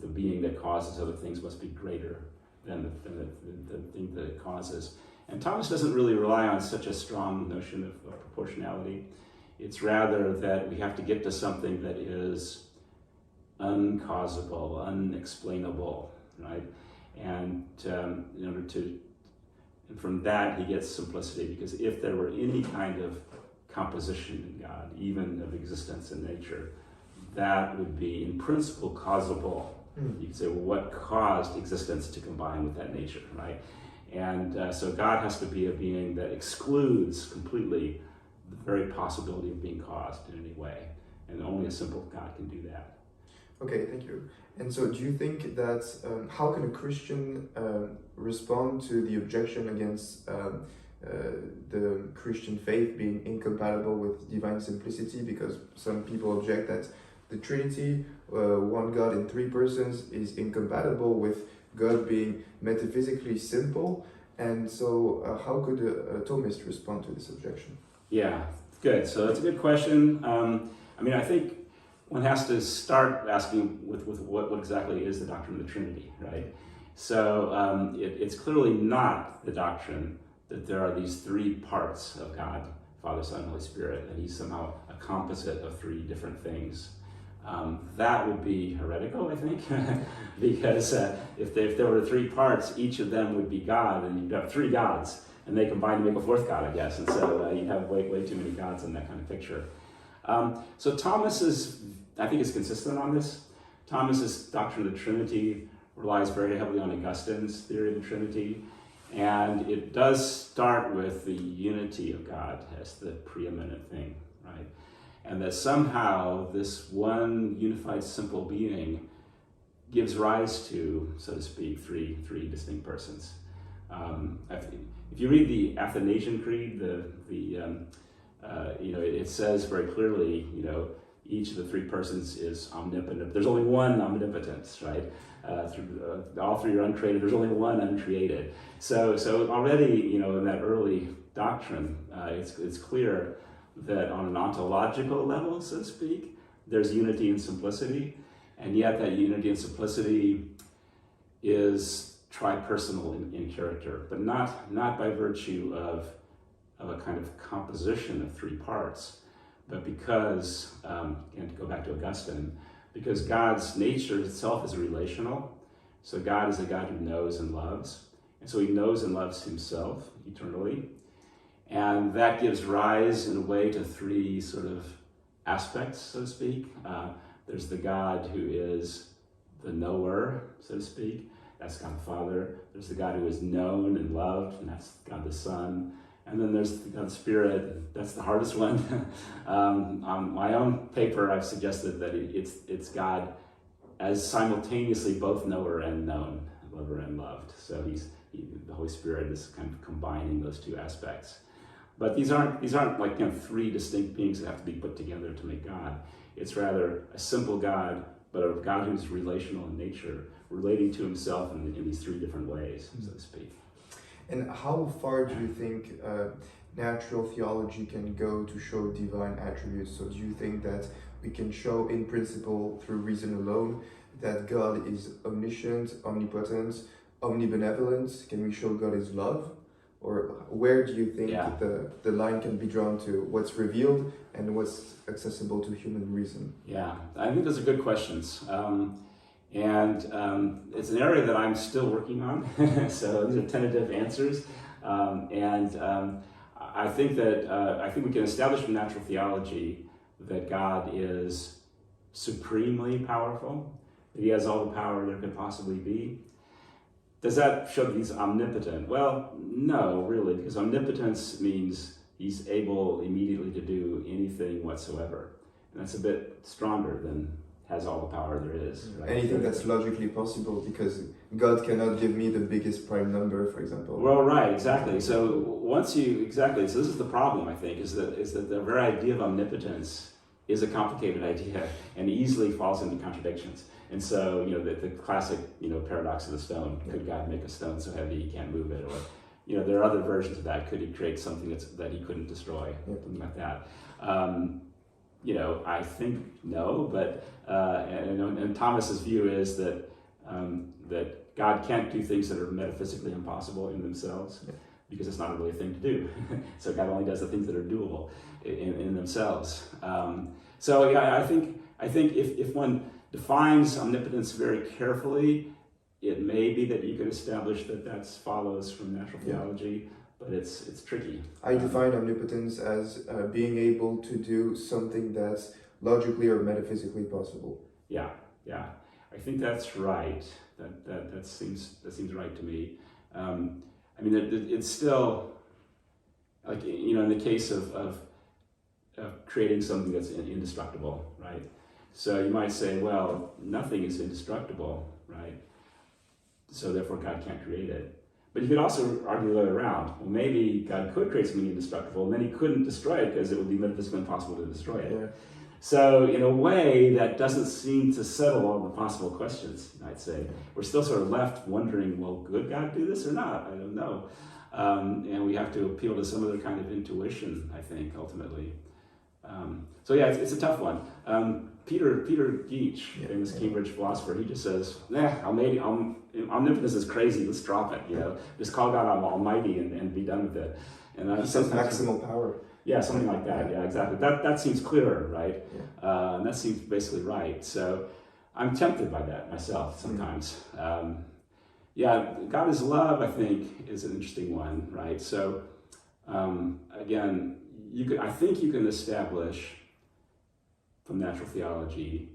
the being that causes other things must be greater than the thing that it causes. And Thomas doesn't really rely on such a strong notion of proportionality. It's rather that we have to get to something that is uncausable, unexplainable, right? And in order to, and from that he gets simplicity, because if there were any kind of composition in God, even of existence and nature, that would be in principle causable. You could say, well, what caused existence to combine with that nature, right? And so God has to be a being that excludes completely the very possibility of being caused in any way. And only a simple God can do that. Okay, thank you. And so do you think that, how can a Christian respond to the objection against the Christian faith being incompatible with divine simplicity? Because some people object that the Trinity, one God in 3 persons, is incompatible with God being metaphysically simple. And so how could a Thomist respond to this objection? Yeah, good. So that's a good question. I mean, I think one has to start asking with what exactly is the doctrine of the Trinity, right? So it's clearly not the doctrine that there are these 3 parts of God, Father, Son, Holy Spirit, and he's somehow a composite of 3 different things. That would be heretical, I think, because if there were 3 parts, each of them would be God, and you'd have 3 gods, and they combine to make a 4th God, I guess, and so you'd have way too many gods in that kind of picture. So Thomas I think is consistent on this. Thomas's doctrine of the Trinity relies very heavily on Augustine's theory of the Trinity, and it does start with the unity of God as the preeminent thing, right? And that somehow this one unified simple being gives rise to, so to speak, three distinct persons. If you read the Athanasian Creed, it says very clearly, each of the 3 persons is omnipotent. There's only one omnipotence, right? All 3 are uncreated. There's only one uncreated. So already, in that early doctrine, it's clear that on an ontological level, so to speak, there's unity and simplicity, and yet that unity and simplicity is tripersonal in character, but not by virtue of a kind of composition of 3 parts, but because, and to go back to Augustine, because God's nature itself is relational. So God is a God who knows and loves, and so he knows and loves himself eternally. And that gives rise, in a way, to 3 sort of aspects, so to speak. There's the God who is the knower, so to speak. That's God the Father. There's the God who is known and loved, and that's God the Son. And then there's the God the Spirit. That's the hardest one. On my own paper, I've suggested that it's God as simultaneously both knower and known, lover and loved. So the Holy Spirit is kind of combining those 2 aspects. But these aren't like 3 distinct beings that have to be put together to make God. It's rather a simple God, but a God who's relational in nature, relating to himself in these 3 different ways, so to speak. And how far do you think natural theology can go to show divine attributes? So do you think that we can show in principle through reason alone that God is omniscient, omnipotent, omnibenevolent? Can we show God is love? Or where do you think the line can be drawn to what's revealed and what's accessible to human reason? Yeah, I think those are good questions. And it's an area that I'm still working on, so these are tentative answers. I think we can establish from natural theology that God is supremely powerful, that he has all the power there could possibly be. Does that show that he's omnipotent? Well, no, really, because omnipotence means he's able immediately to do anything whatsoever. And that's a bit stronger than has all the power there is. Right? Anything that's logically possible, because God cannot give me the biggest prime number, for example. Well, right, exactly. So so this is the problem, I think, is that the very idea of omnipotence is a complicated idea and easily falls into contradictions. And so, the classic, paradox of the stone. Could God make a stone so heavy he can't move it? Or, there are other versions of that. Could he create something that he couldn't destroy? Something like that. I think no, but and Thomas's view is that God can't do things that are metaphysically impossible in themselves, because it's not really a thing to do. So God only does the things that are doable in themselves. I think if one defines omnipotence very carefully, it may be that you can establish that follows from natural theology. But it's tricky. I define omnipotence as being able to do something that's logically or metaphysically possible. Yeah. I think that's right. That seems right to me. It's still like in the case of creating something that's indestructible, right? So you might say, well, nothing is indestructible, right? So therefore, God can't create it. But you could also argue the other way around. Well, maybe God could create something indestructible, and then he couldn't destroy it because it would be metaphysically impossible to destroy it. Yeah. So in a way, that doesn't seem to settle all the possible questions, I'd say. We're still sort of left wondering, well, could God do this or not? I don't know. And we have to appeal to some other kind of intuition, I think, ultimately. It's a tough one. Peter Geach, famous Cambridge philosopher, he just says, omnipotence is crazy, let's drop it, just call God almighty and be done with it. And he says maximal power. Yeah, something like that, yeah, exactly. That seems clearer, right? Yeah. And that seems basically right. So I'm tempted by that myself sometimes. God is love, I think, is an interesting one, right? So again, I think you can establish from natural theology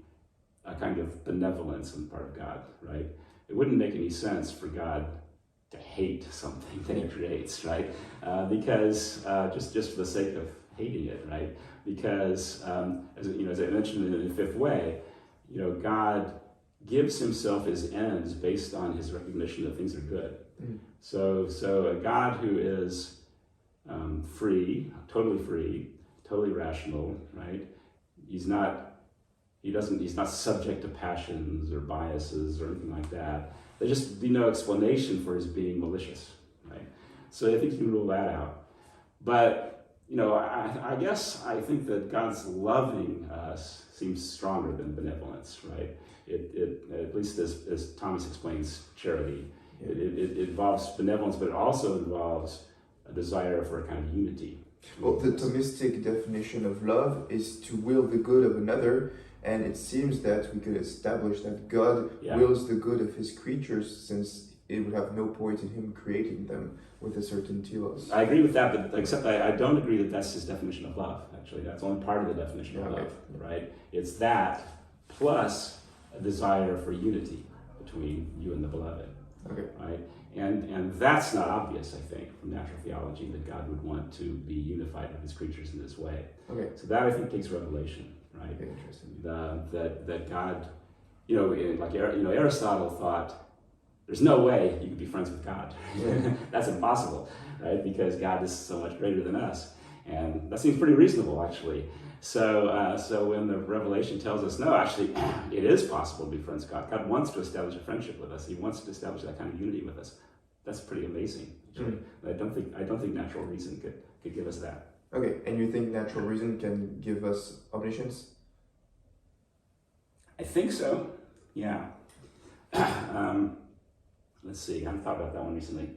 a kind of benevolence on the part of God, right? It wouldn't make any sense for God to hate something that he creates, right? Because just for the sake of hating it, right? Because as I mentioned in the fifth way, God gives himself his ends based on his recognition that things are good. So a God who is free, totally rational, right? He's not subject to passions or biases or anything like that. There's just be no explanation for his being malicious, right? So I think you can rule that out. But I guess I think that God's loving us seems stronger than benevolence, right? It at least as Thomas explains charity, it involves benevolence, but it also involves a desire for a kind of unity. Well, the Thomistic definition of love is to will the good of another, and it seems that we could establish that God wills the good of his creatures, since it would have no point in him creating them with a certain telos. I agree with that, but except I don't agree that that's his definition of love, actually. That's only part of the definition of love, right? It's that plus a desire for unity between you and the beloved, right? And that's not obvious, I think, from natural theology, that God would want to be unified with his creatures in this way. So that, I think, takes revelation, right? Interesting. That God, Aristotle thought, there's no way you could be friends with God. That's impossible, right? Because God is so much greater than us. And that seems pretty reasonable, actually. So when the revelation tells us, no, actually, it is possible to be friends with God. God wants to establish a friendship with us. He wants to establish that kind of unity with us. That's pretty amazing, actually. I don't think natural reason could give us that. Okay, and you think natural reason can give us omniscience? I think so, yeah. Let's see, I haven't thought about that one recently.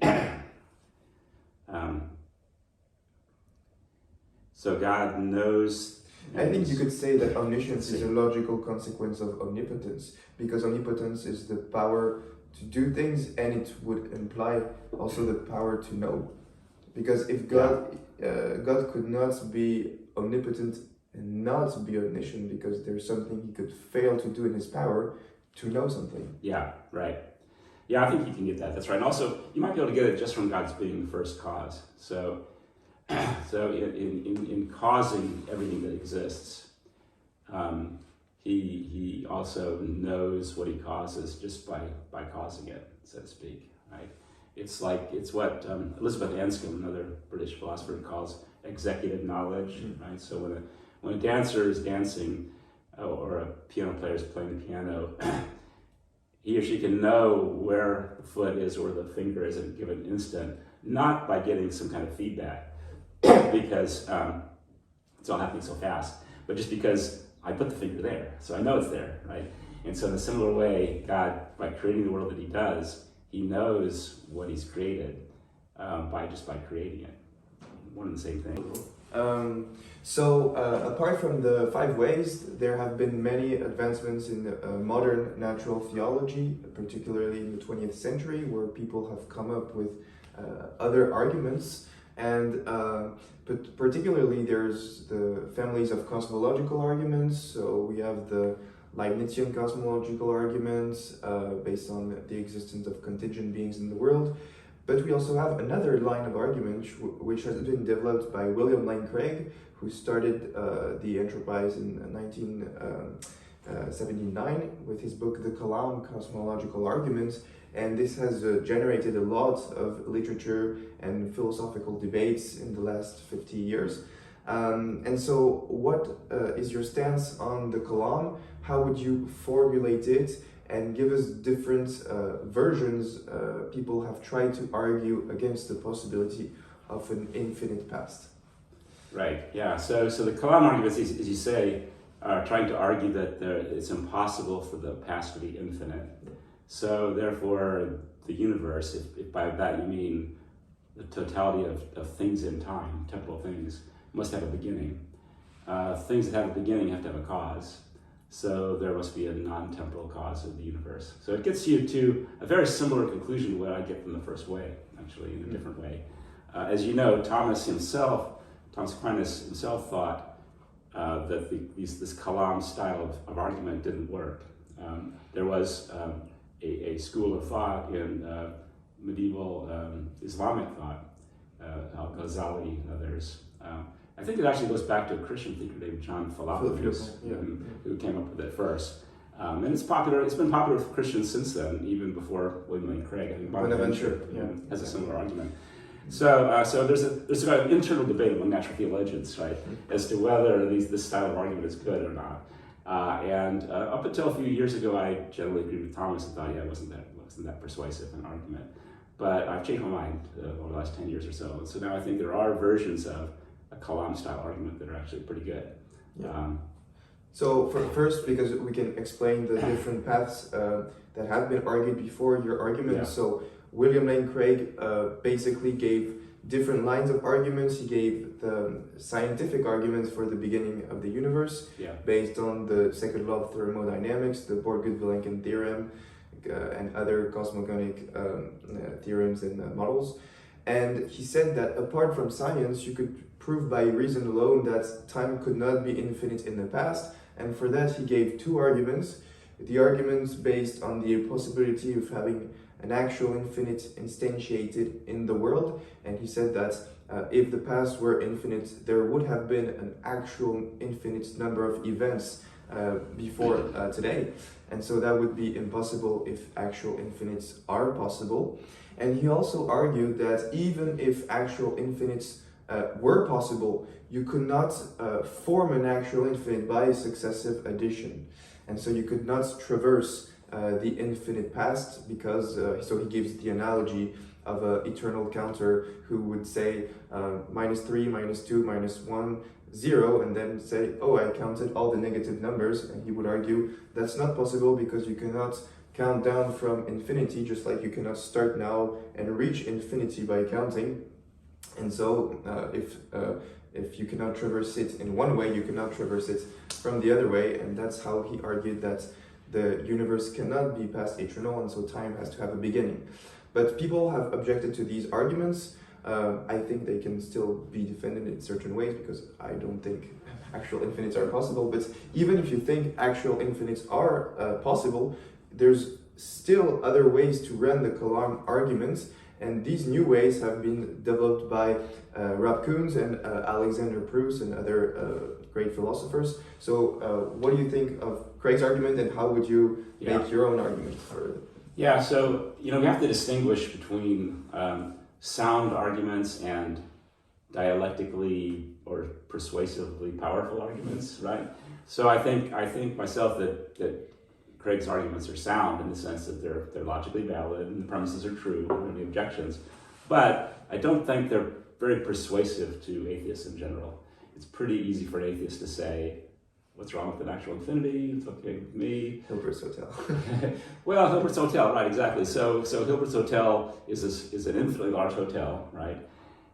So God knows I think you could say that omniscience is a logical consequence of omnipotence, because omnipotence is the power to do things, and it would imply also the power to know. Because if God could not be omnipotent and not be omniscient, because there's something he could fail to do in his power to know something. Yeah, right. Yeah, I think you can get that. That's right. And also, you might be able to get it just from God's being the first cause. So in causing everything that exists, he also knows what he causes just by causing it, so to speak. Right? It's what Elizabeth Anscombe, another British philosopher, calls executive knowledge. Right? So when a dancer is dancing, or a piano player is playing the piano, he or she can know where the foot is or the finger is at a given instant, not by getting some kind of feedback, because it's all happening so fast, but just because I put the finger there, so I know it's there, right? And so in a similar way, God, by creating the world that he does, he knows what he's created by creating it. One and the same thing. Apart from the 5 ways, there have been many advancements in modern natural theology, particularly in the 20th century, where people have come up with other arguments. And but particularly there's the families of cosmological arguments. So we have the Leibnitzien cosmological arguments based on the existence of contingent beings in the world. But we also have another line of argument which has been developed by William Lane Craig, who started the enterprise in 1979 with his book The Kalam, Cosmological Arguments. And this has generated a lot of literature and philosophical debates in the last 50 years. And so what is your stance on the Kalam? How would you formulate it? And give us different versions. People have tried to argue against the possibility of an infinite past. Right, yeah. So the Kalam arguments, as you say, are trying to argue that it's impossible for the past to be infinite. So therefore, the universe, if by that you mean the totality of things in time, temporal things, must have a beginning. Things that have a beginning have to have a cause. So there must be a non-temporal cause of the universe. So it gets you to a very similar conclusion to what I get from the first way, actually, in a different way. As you know, Thomas Aquinas himself thought that this Kalam style of argument didn't work. There was a school of thought in medieval Islamic thought, Al-Ghazali and others. I think it actually goes back to a Christian thinker named John Philopoulos, who came up with it first. And it's popular. It's been popular for Christians since then, even before William Lane Craig. I think Bonaventure has a similar argument. So there's an internal debate among natural theologians, right, as to whether this style of argument is good or not. And up until a few years ago, I generally agreed with Thomas and thought, it wasn't that persuasive an argument. But I've changed my mind over the last 10 years or so. And so now I think there are versions of a Kalam-style argument that are actually pretty good. Yeah. So first, because we can explain the different paths that have been argued before your argument. Yeah. So William Lane Craig basically gave different lines of arguments. He gave the scientific arguments for the beginning of the universe, based on the second law of thermodynamics, the Borg-Gudvig theorem, and other cosmogonic theorems and models. And he said that apart from science, you could prove by reason alone that time could not be infinite in the past. And for that, he gave 2 arguments. The arguments based on the possibility of having an actual infinite instantiated in the world. And he said that if the past were infinite, there would have been an actual infinite number of events before today. And so that would be impossible if actual infinites are possible. And he also argued that even if actual infinites were possible, you could not form an actual infinite by successive addition. And so you could not traverse the infinite past, because, so he gives the analogy of an eternal counter who would say -3, -2, -1, 0, and then say, oh, I counted all the negative numbers. And he would argue that's not possible, because you cannot count down from infinity, just like you cannot start now and reach infinity by counting. And so if you cannot traverse it in one way, you cannot traverse it from the other way, and that's how he argued that the universe cannot be past eternal, and so time has to have a beginning. But people have objected to these arguments. I think they can still be defended in certain ways, because I don't think actual infinites are possible. But even if you think actual infinites are possible, there's still other ways to run the Kalam arguments, and these new ways have been developed by Rob Koons and Alexander Proust and other great philosophers. So what do you think of Craig's argument, and how would you make your own argument? Yeah, so we have to distinguish between sound arguments and dialectically or persuasively powerful arguments, right? So I think myself that Craig's arguments are sound in the sense that they're logically valid and the premises are true and the objections, but I don't think they're very persuasive to atheists in general. It's pretty easy for an atheist to say, what's wrong with the natural infinity? It's okay with me. Hilbert's Hotel. Well, Hilbert's Hotel, right, exactly. So Hilbert's Hotel is an infinitely large hotel, right?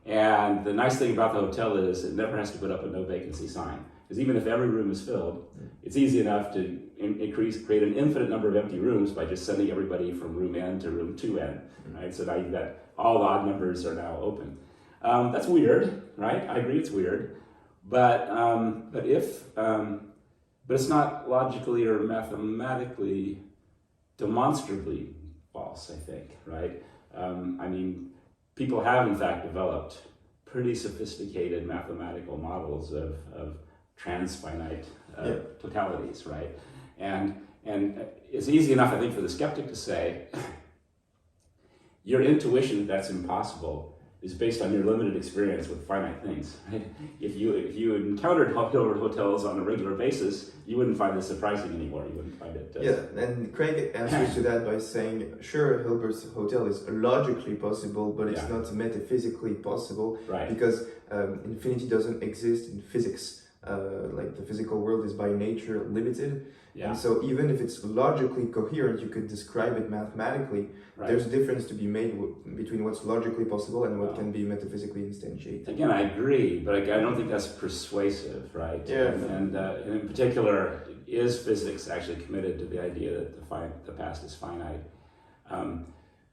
And the nice thing about the hotel is it never has to put up a no vacancy sign. Because even if every room is filled, it's easy enough to create an infinite number of empty rooms by just sending everybody from room N to room 2N, right? So now you've got all the odd numbers are now open. That's weird, right? I agree it's weird, but it's not logically or mathematically demonstrably false, I think, right? People have in fact developed pretty sophisticated mathematical models of transfinite totalities, right? And it's easy enough, I think, for the skeptic to say, your intuition that that's impossible is based on your limited experience with finite things, right? If you encountered Hilbert hotels on a regular basis, you wouldn't find it surprising anymore. You wouldn't find it... Yeah, and Craig answers to that by saying, sure, Hilbert's Hotel is logically possible, but it's not metaphysically possible, right? Because infinity doesn't exist in physics. Like the physical world is by nature limited. Yeah. And so even if it's logically coherent, you could describe it mathematically. Right. There's a difference to be made between what's logically possible and what can be metaphysically instantiated. Again, I agree, but I don't think that's persuasive, right? Yeah. And in particular, is physics actually committed to the idea that the past is finite?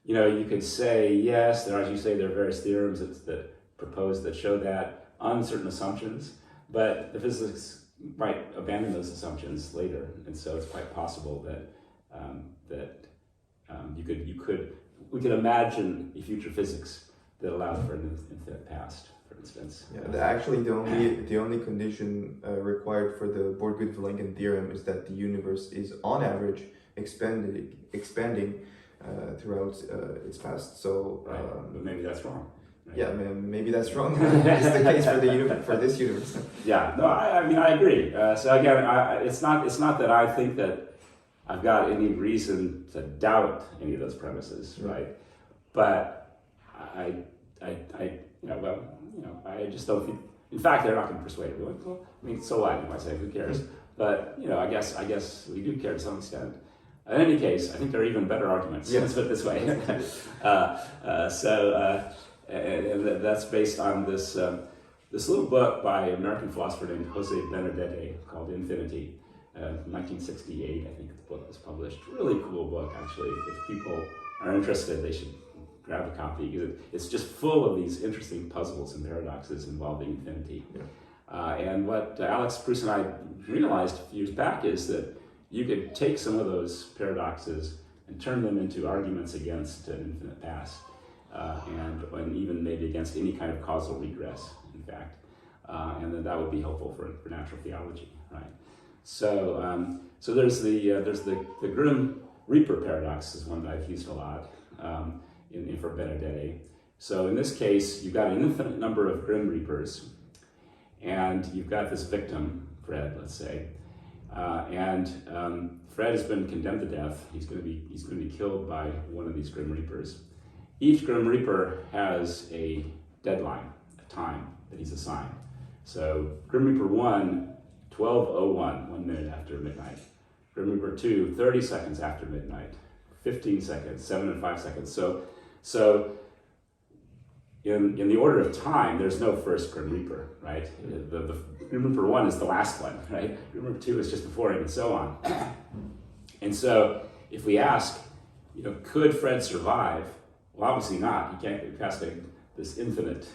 You could say, yes, there are, as you say, there are various theorems that show that on certain assumptions, but the physics might abandon those assumptions later, and so it's quite possible that we could imagine a future physics that allowed for an infinite past, for instance. Yeah, actually, the only condition required for the Borg-Goodfellengen theorem is that the universe is, on average, expanding throughout its past. So, but maybe that's wrong. Right? Yeah, maybe that's wrong. It's the case for this universe. Yeah, no, I agree. So again, it's not that I think that I've got any reason to doubt any of those premises, right? But I just don't think. In fact, they're not going to persuade me. Well, so what? You might say, who cares? But I guess we do care to some extent. In any case, I think there are even better arguments. Let's put it this way. And that's based on this little book by an American philosopher named Jose Benedete called Infinity. 1968, I think the book was published. Really cool book, actually. If people are interested, they should grab a copy, because it's just full of these interesting puzzles and paradoxes involving infinity. Yeah. And what Alex Proust and I realized a few years back is that you could take some of those paradoxes and turn them into arguments against an infinite past, and even maybe against any kind of causal regress, in fact. And then that would be helpful for natural theology, right? So there's the Grim Reaper paradox is one that I've used a lot for Benedete. So in this case, you've got an infinite number of Grim Reapers, and you've got this victim, Fred, let's say, and Fred has been condemned to death. He's going to be killed by one of these Grim Reapers. Each Grim Reaper has a deadline, a time that he's assigned. So Grim Reaper 1, 12:01, 1 minute after midnight. Grim Reaper 2, 30 seconds after midnight. 15 seconds, 7 and 5 seconds. So in the order of time, there's no first Grim Reaper, right? The Grim Reaper 1 is the last one, right? Grim Reaper 2 is just before him, and so on. And so, if we ask, could Fred survive? Well, obviously not. He can't get past this infinite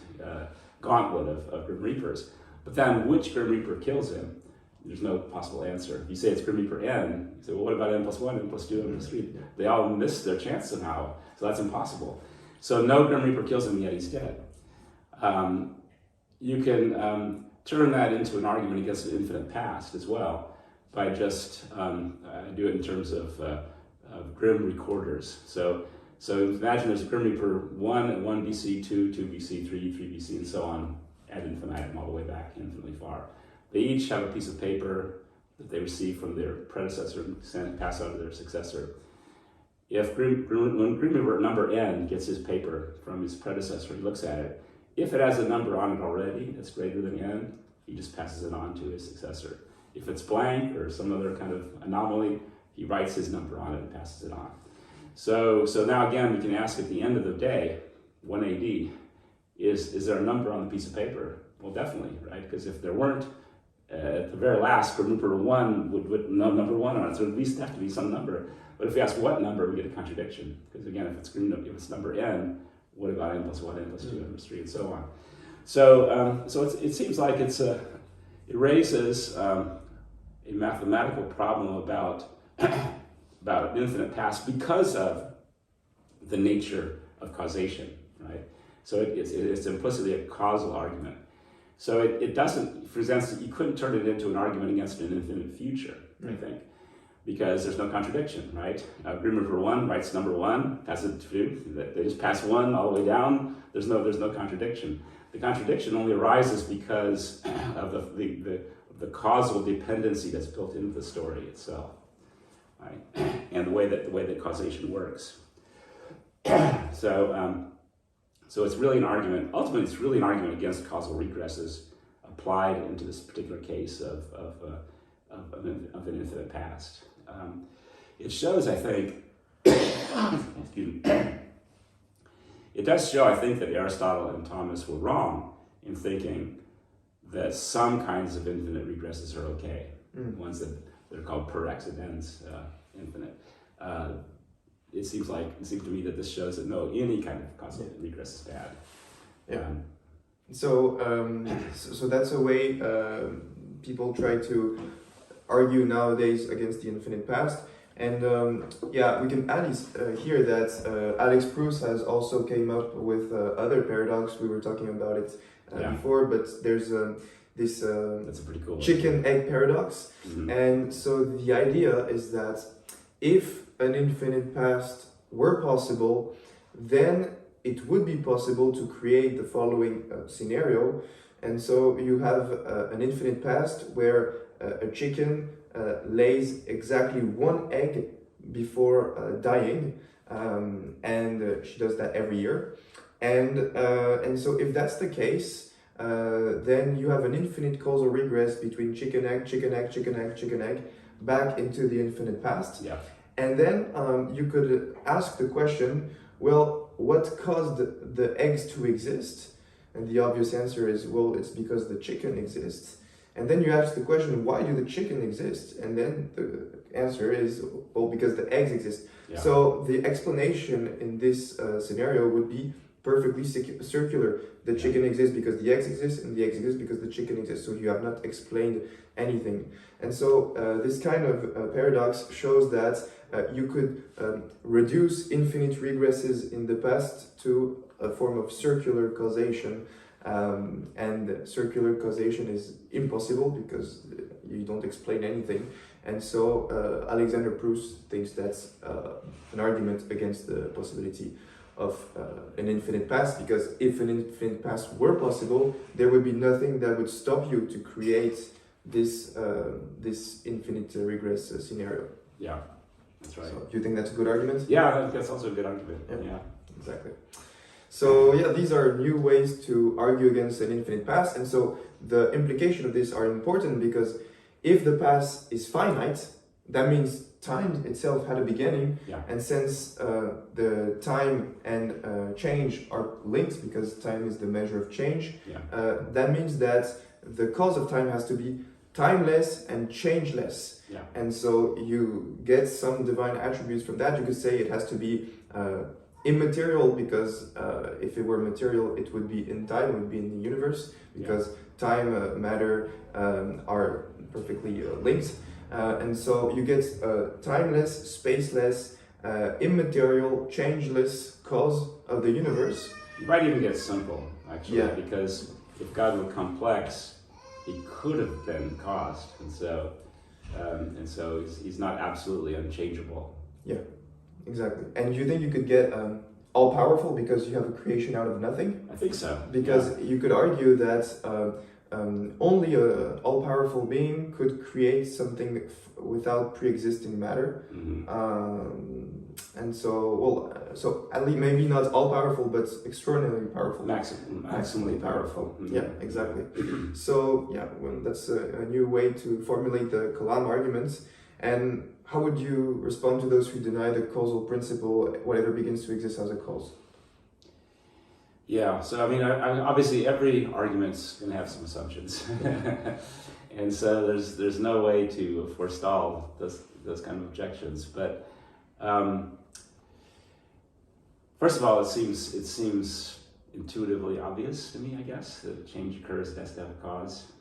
gauntlet of Grim Reapers. But then, which Grim Reaper kills him? There's no possible answer. If you say it's Grim Reaper n, you say, well, what about n plus 1, n plus 2, n plus 3? They all miss their chance somehow, so that's impossible. So no Grim Reaper kills him, yet he's dead. You can turn that into an argument against an infinite past as well, by just do it in terms of Grim recorders. So imagine there's a Grim Reaper 1 at 1 BC, 2 BC, 3 BC, and so on, ad infinitum, all the way back infinitely far. They each have a piece of paper that they receive from their predecessor and pass on to their successor. If when Grim Reaper number n gets his paper from his predecessor, he looks at it. If it has a number on it already that's greater than n, he just passes it on to his successor. If it's blank or some other kind of anomaly, he writes his number on it and passes it on. So now again, we can ask at the end of the day, 1 AD, is there a number on the piece of paper? Well, definitely, right? Because if there weren't, at the very last, Grim Reaper 1 would no number 1 on it, so at least have to be some number. But if we ask what number, we get a contradiction. Because again, if it's number n, what about n plus 1, n plus 2, n plus 3, and so on. So it seems like it raises a mathematical problem about an infinite past because of the nature of causation, right? So it's implicitly a causal argument. So it doesn't, for example, you couldn't turn it into an argument against an infinite future, I think, because there's no contradiction, right? Grim Reaper 1 writes number 1, passes it to 2, they just pass 1 all the way down, there's no contradiction. The contradiction only arises because of the causal dependency that's built into the story itself, right? And the way that causation works. So it's really an argument, ultimately it's really an argument against causal regresses applied into this particular case of an infinite past. It shows, I think, excuse me, it does show, I think, that Aristotle and Thomas were wrong in thinking that some kinds of infinite regresses are okay, ones that are called per accidens infinite. It seems to me that this shows that no, any kind of causal regress is bad. Yeah. So that's a way people try to argue nowadays against the infinite past. And we can add here that Alex Proust has also came up with other paradox. We were talking about it before, but there's this that's a pretty cool chicken-egg paradox. Mm-hmm. And so the idea is that if an infinite past were possible, then it would be possible to create the following scenario. And so you have an infinite past where a chicken lays exactly 1 egg before dying, and she does that every year. And so if that's the case, then you have an infinite causal regress between chicken egg, chicken egg, chicken egg, chicken egg, back into the infinite past. Yeah. And then you could ask the question, well, what caused the eggs to exist? And the obvious answer is, well, it's because the chicken exists. And then you ask the question, why do the chicken exist? And then the answer is, well, because the eggs exist. Yeah. So the explanation in this scenario would be perfectly circular. The chicken exists because the eggs exist, and the eggs exist because the chicken exists. So you have not explained anything. And so this kind of paradox shows that you could reduce infinite regresses in the past to a form of circular causation. And circular causation is impossible because you don't explain anything. And so Alexander Proust thinks that's an argument against the possibility of an infinite past, because if an infinite past were possible, there would be nothing that would stop you to create this infinite regress scenario. Yeah, that's right. So do you think that's a good argument? Yeah, that's also a good argument. Yeah. Exactly. So these are new ways to argue against an infinite past. And so the implication of this are important because if the past is finite, that means time itself had a beginning, Yeah. and since the time and change are linked because time is the measure of change, Yeah. that means that the cause of time has to be timeless and changeless. Yeah. And so you get some divine attributes from that. You could say it has to be immaterial because if it were material, it would be in time, it would be in the universe, because time, matter are perfectly linked. And so you get timeless, spaceless, immaterial, changeless cause of the universe. You might even get simple, actually, Yeah. because if God were complex, he could have been caused, and so he's not absolutely unchangeable. Yeah, exactly. And you think you could get all-powerful because you have a creation out of nothing? I think so. Because you could argue that only an all-powerful being could create something without pre-existing matter. And so, so at least maybe not all-powerful, but extraordinarily powerful. Maximally powerful. Yeah, exactly. So, yeah, well, that's a new way to formulate the Kalam arguments. And how would you respond to those who deny the causal principle, whatever begins to exist as a cause? Yeah, so I mean, obviously every argument's going to have some assumptions. And so there's no way to forestall those kind of objections. But first of all, it seems intuitively obvious to me, I guess, that change occurs, it has to have a cause.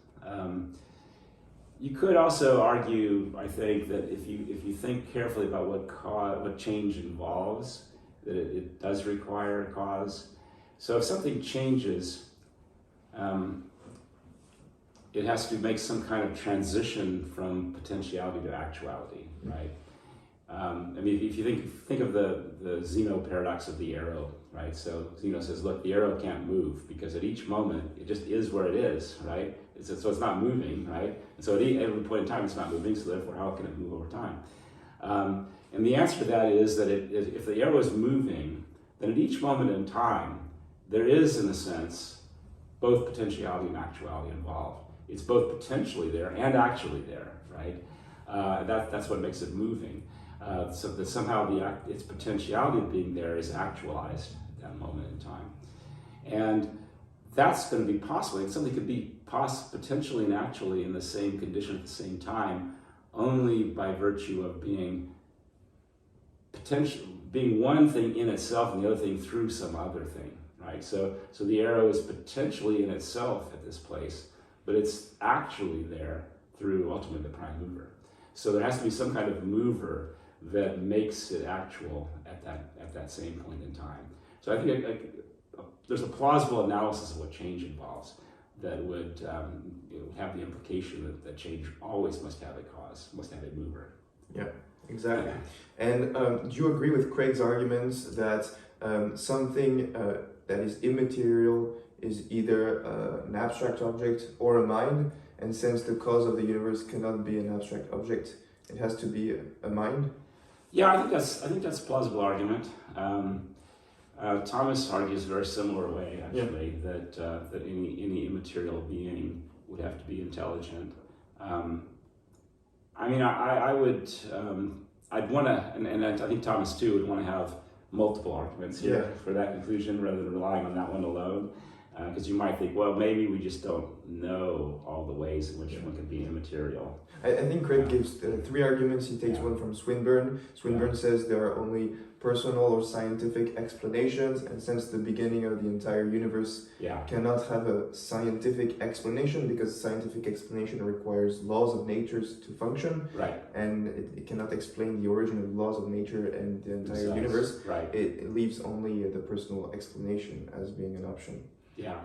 You could also argue, I think, that if you think carefully about what change involves, that it does require a cause. So if something changes, it has to make some kind of transition from potentiality to actuality, right? I mean, if you think of the Zeno paradox of the arrow, right? So Zeno says, look, the arrow can't move because at each moment it just is where it is, right? So it's not moving, right? And so at every point in time it's not moving, so therefore how can it move over time? And the answer to that is that if the arrow is moving, then at each moment in time, there is, in a sense, both potentiality and actuality involved. It's both potentially there and actually there, right? That's what makes it moving. So that somehow its potentiality of being there is actualized at that moment in time. And that's going to be possible. And something could be potentially and actually in the same condition at the same time only by virtue of being one thing in itself and the other thing through some other thing, right? So the arrow is potentially in itself at this place, but it's actually there through ultimately the prime mover. So there has to be some kind of mover that makes it actual at that same point in time. So I think there's a plausible analysis of what change involves that would have the implication that change always must have a cause, must have a mover. Yeah, exactly. And do you agree with Craig's arguments that something that is immaterial is either an abstract object or a mind, and since the cause of the universe cannot be an abstract object, it has to be a mind? Yeah, I think that's a plausible argument. Thomas argues a very similar way, actually, that any immaterial being would have to be intelligent. I mean, I would, I'd want to, and I think Thomas too would want to have multiple arguments here for that conclusion rather than relying on that one alone. Because you might think, well, maybe we just don't know all the ways in which one can be immaterial. I think Craig gives three arguments. He takes one from Swinburne. Swinburne says there are only personal or scientific explanations, and since the beginning of the entire universe cannot have a scientific explanation because scientific explanation requires laws of nature to function, and it cannot explain the origin of laws of nature and the entire universe. It leaves only the personal explanation as being an option. Yeah,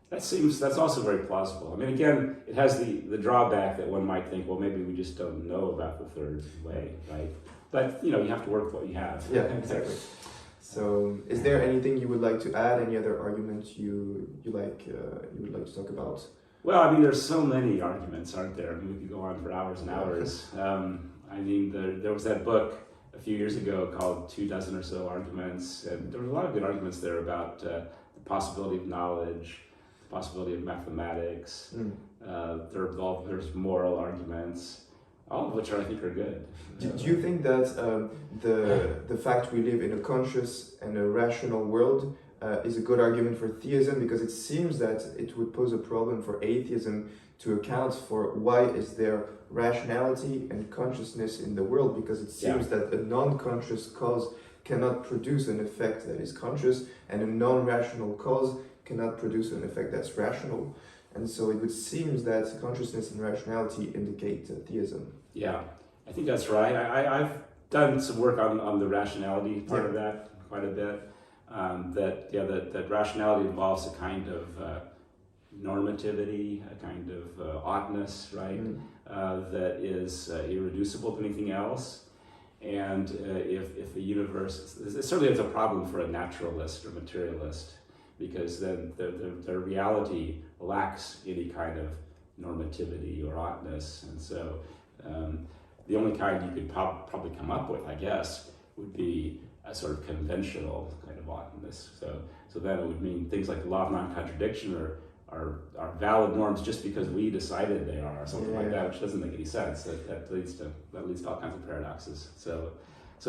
that's also very plausible. I mean, again, it has the drawback that one might think, well, maybe we just don't know about the third way, right? But you have to work with what you have. Yeah, exactly. So, is there anything you would like to add? Any other arguments you would like to talk about? Well, I mean, there's so many arguments, aren't there? I mean, we could go on for hours and hours. I mean, there was that book a few years ago called 24 or so Arguments, and there were a lot of good arguments there about the possibility of knowledge, the possibility of mathematics. There's moral arguments. all of which I think are good. Do you think that the fact we live in a conscious and a rational world is a good argument for theism? Because it seems that it would pose a problem for atheism to account for why is there rationality and consciousness in the world, because it seems that a non-conscious cause cannot produce an effect that is conscious, and a non-rational cause cannot produce an effect that's rational. And so it would seem that consciousness and rationality indicate theism. Yeah, I think that's right. I've done some work on the rationality part of that quite a bit. That rationality involves a kind of normativity, a kind of oughtness, right? That is irreducible to anything else. And if the universe, certainly it's a problem for a naturalist or materialist, because then their reality lacks any kind of normativity or oughtness. And so the only kind you could probably come up with, I guess, would be a sort of conventional kind of oughtness. So then it would mean things like the law of non-contradiction are valid norms just because we decided they are, or something like that, which doesn't make any sense. That leads to all kinds of paradoxes. So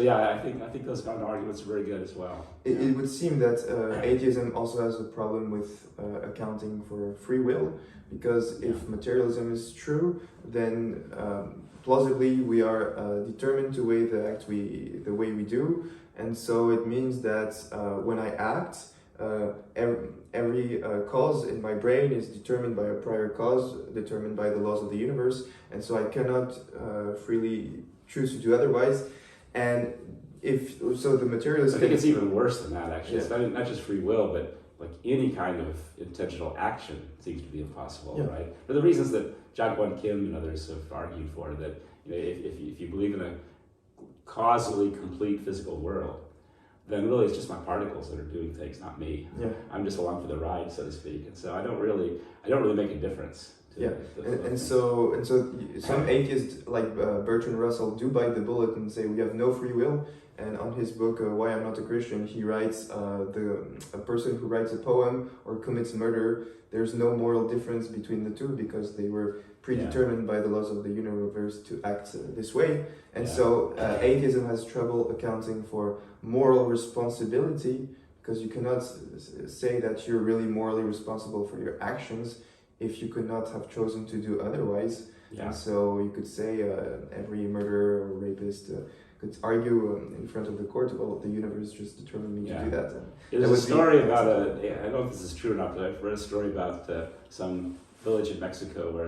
yeah, I think those kind of arguments are very good as well. It would seem that atheism also has a problem with accounting for free will, because if materialism is true, then plausibly we are determined to act the way we do, and so it means that when I act, every cause in my brain is determined by a prior cause, determined by the laws of the universe, and so I cannot freely choose to do otherwise. And the materialist, I think it's even worse than that, actually. It's not just free will, but like any kind of intentional action seems to be impossible, right? For the reasons that Jack-Won Kim and others have argued for, that if you believe in a causally complete physical world, then really it's just my particles that are doing things, not me. I'm just along for the ride, so to speak. And so I don't really make a difference. So some atheists like Bertrand Russell do bite the bullet and say we have no free will. And on his book Why I'm Not a Christian, he writes a person who writes a poem or commits murder, there's no moral difference between the two because they were predetermined by the laws of the universe to act this way. And so atheism has trouble accounting for moral responsibility, because you cannot say that you're really morally responsible for your actions if you could not have chosen to do otherwise. And so you could say every murderer or rapist could argue in front of the court, well, the universe just determined me to do that. And there's a story about I don't know if this is true or not, but I've read a story about some village in Mexico where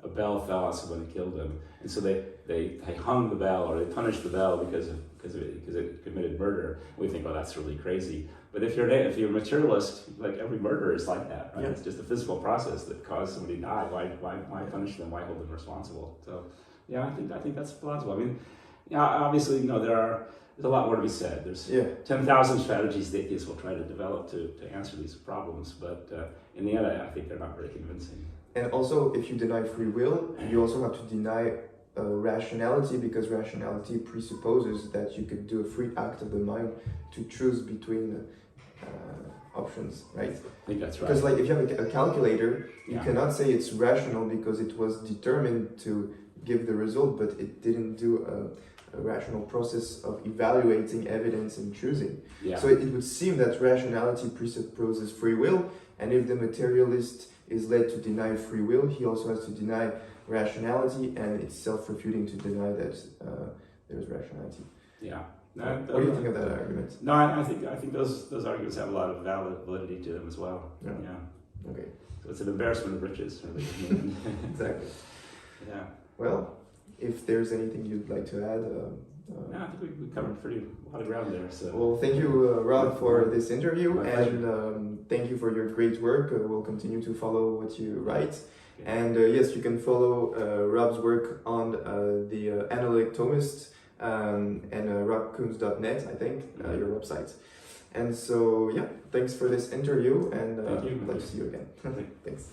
a bell fell on someone and killed him. And so they hung the bell, or they punished the bell because it committed murder. We think, oh, that's really crazy. But if you're a materialist, like every murder is like that, right? It's just a physical process that caused somebody to die. Why punish them? Why hold them responsible? So yeah, I think that's plausible. I mean, obviously, there's a lot more to be said. There's 10,000 strategies the atheists will try to develop to answer these problems, but in the end, I think they're not very convincing. And also, if you deny free will, you also have to deny rationality, because rationality presupposes that you could do a free act of the mind to choose between options, right? I think that's right. Because like if you have a calculator, you cannot say it's rational because it was determined to give the result, but it didn't do a rational process of evaluating evidence and choosing. So it would seem that rationality presupposes free will, and if the materialist is led to deny free will, he also has to deny rationality, and it's self-refuting to deny that there's rationality. What do you think of that argument? No, I think those arguments have a lot of validity to them as well. Okay. So it's an embarrassment of riches, really. Exactly. Yeah. Well, if there's anything you'd like to add. I think we covered a lot of ground there. So. Well, thank you, Rob, for this interview, and thank you for your great work. We'll continue to follow what you write. And yes, you can follow Rob's work on the Analytic Thomist and robkoons.net, I think, your website. And so, thanks for this interview, and I'd like to see you again. Thanks.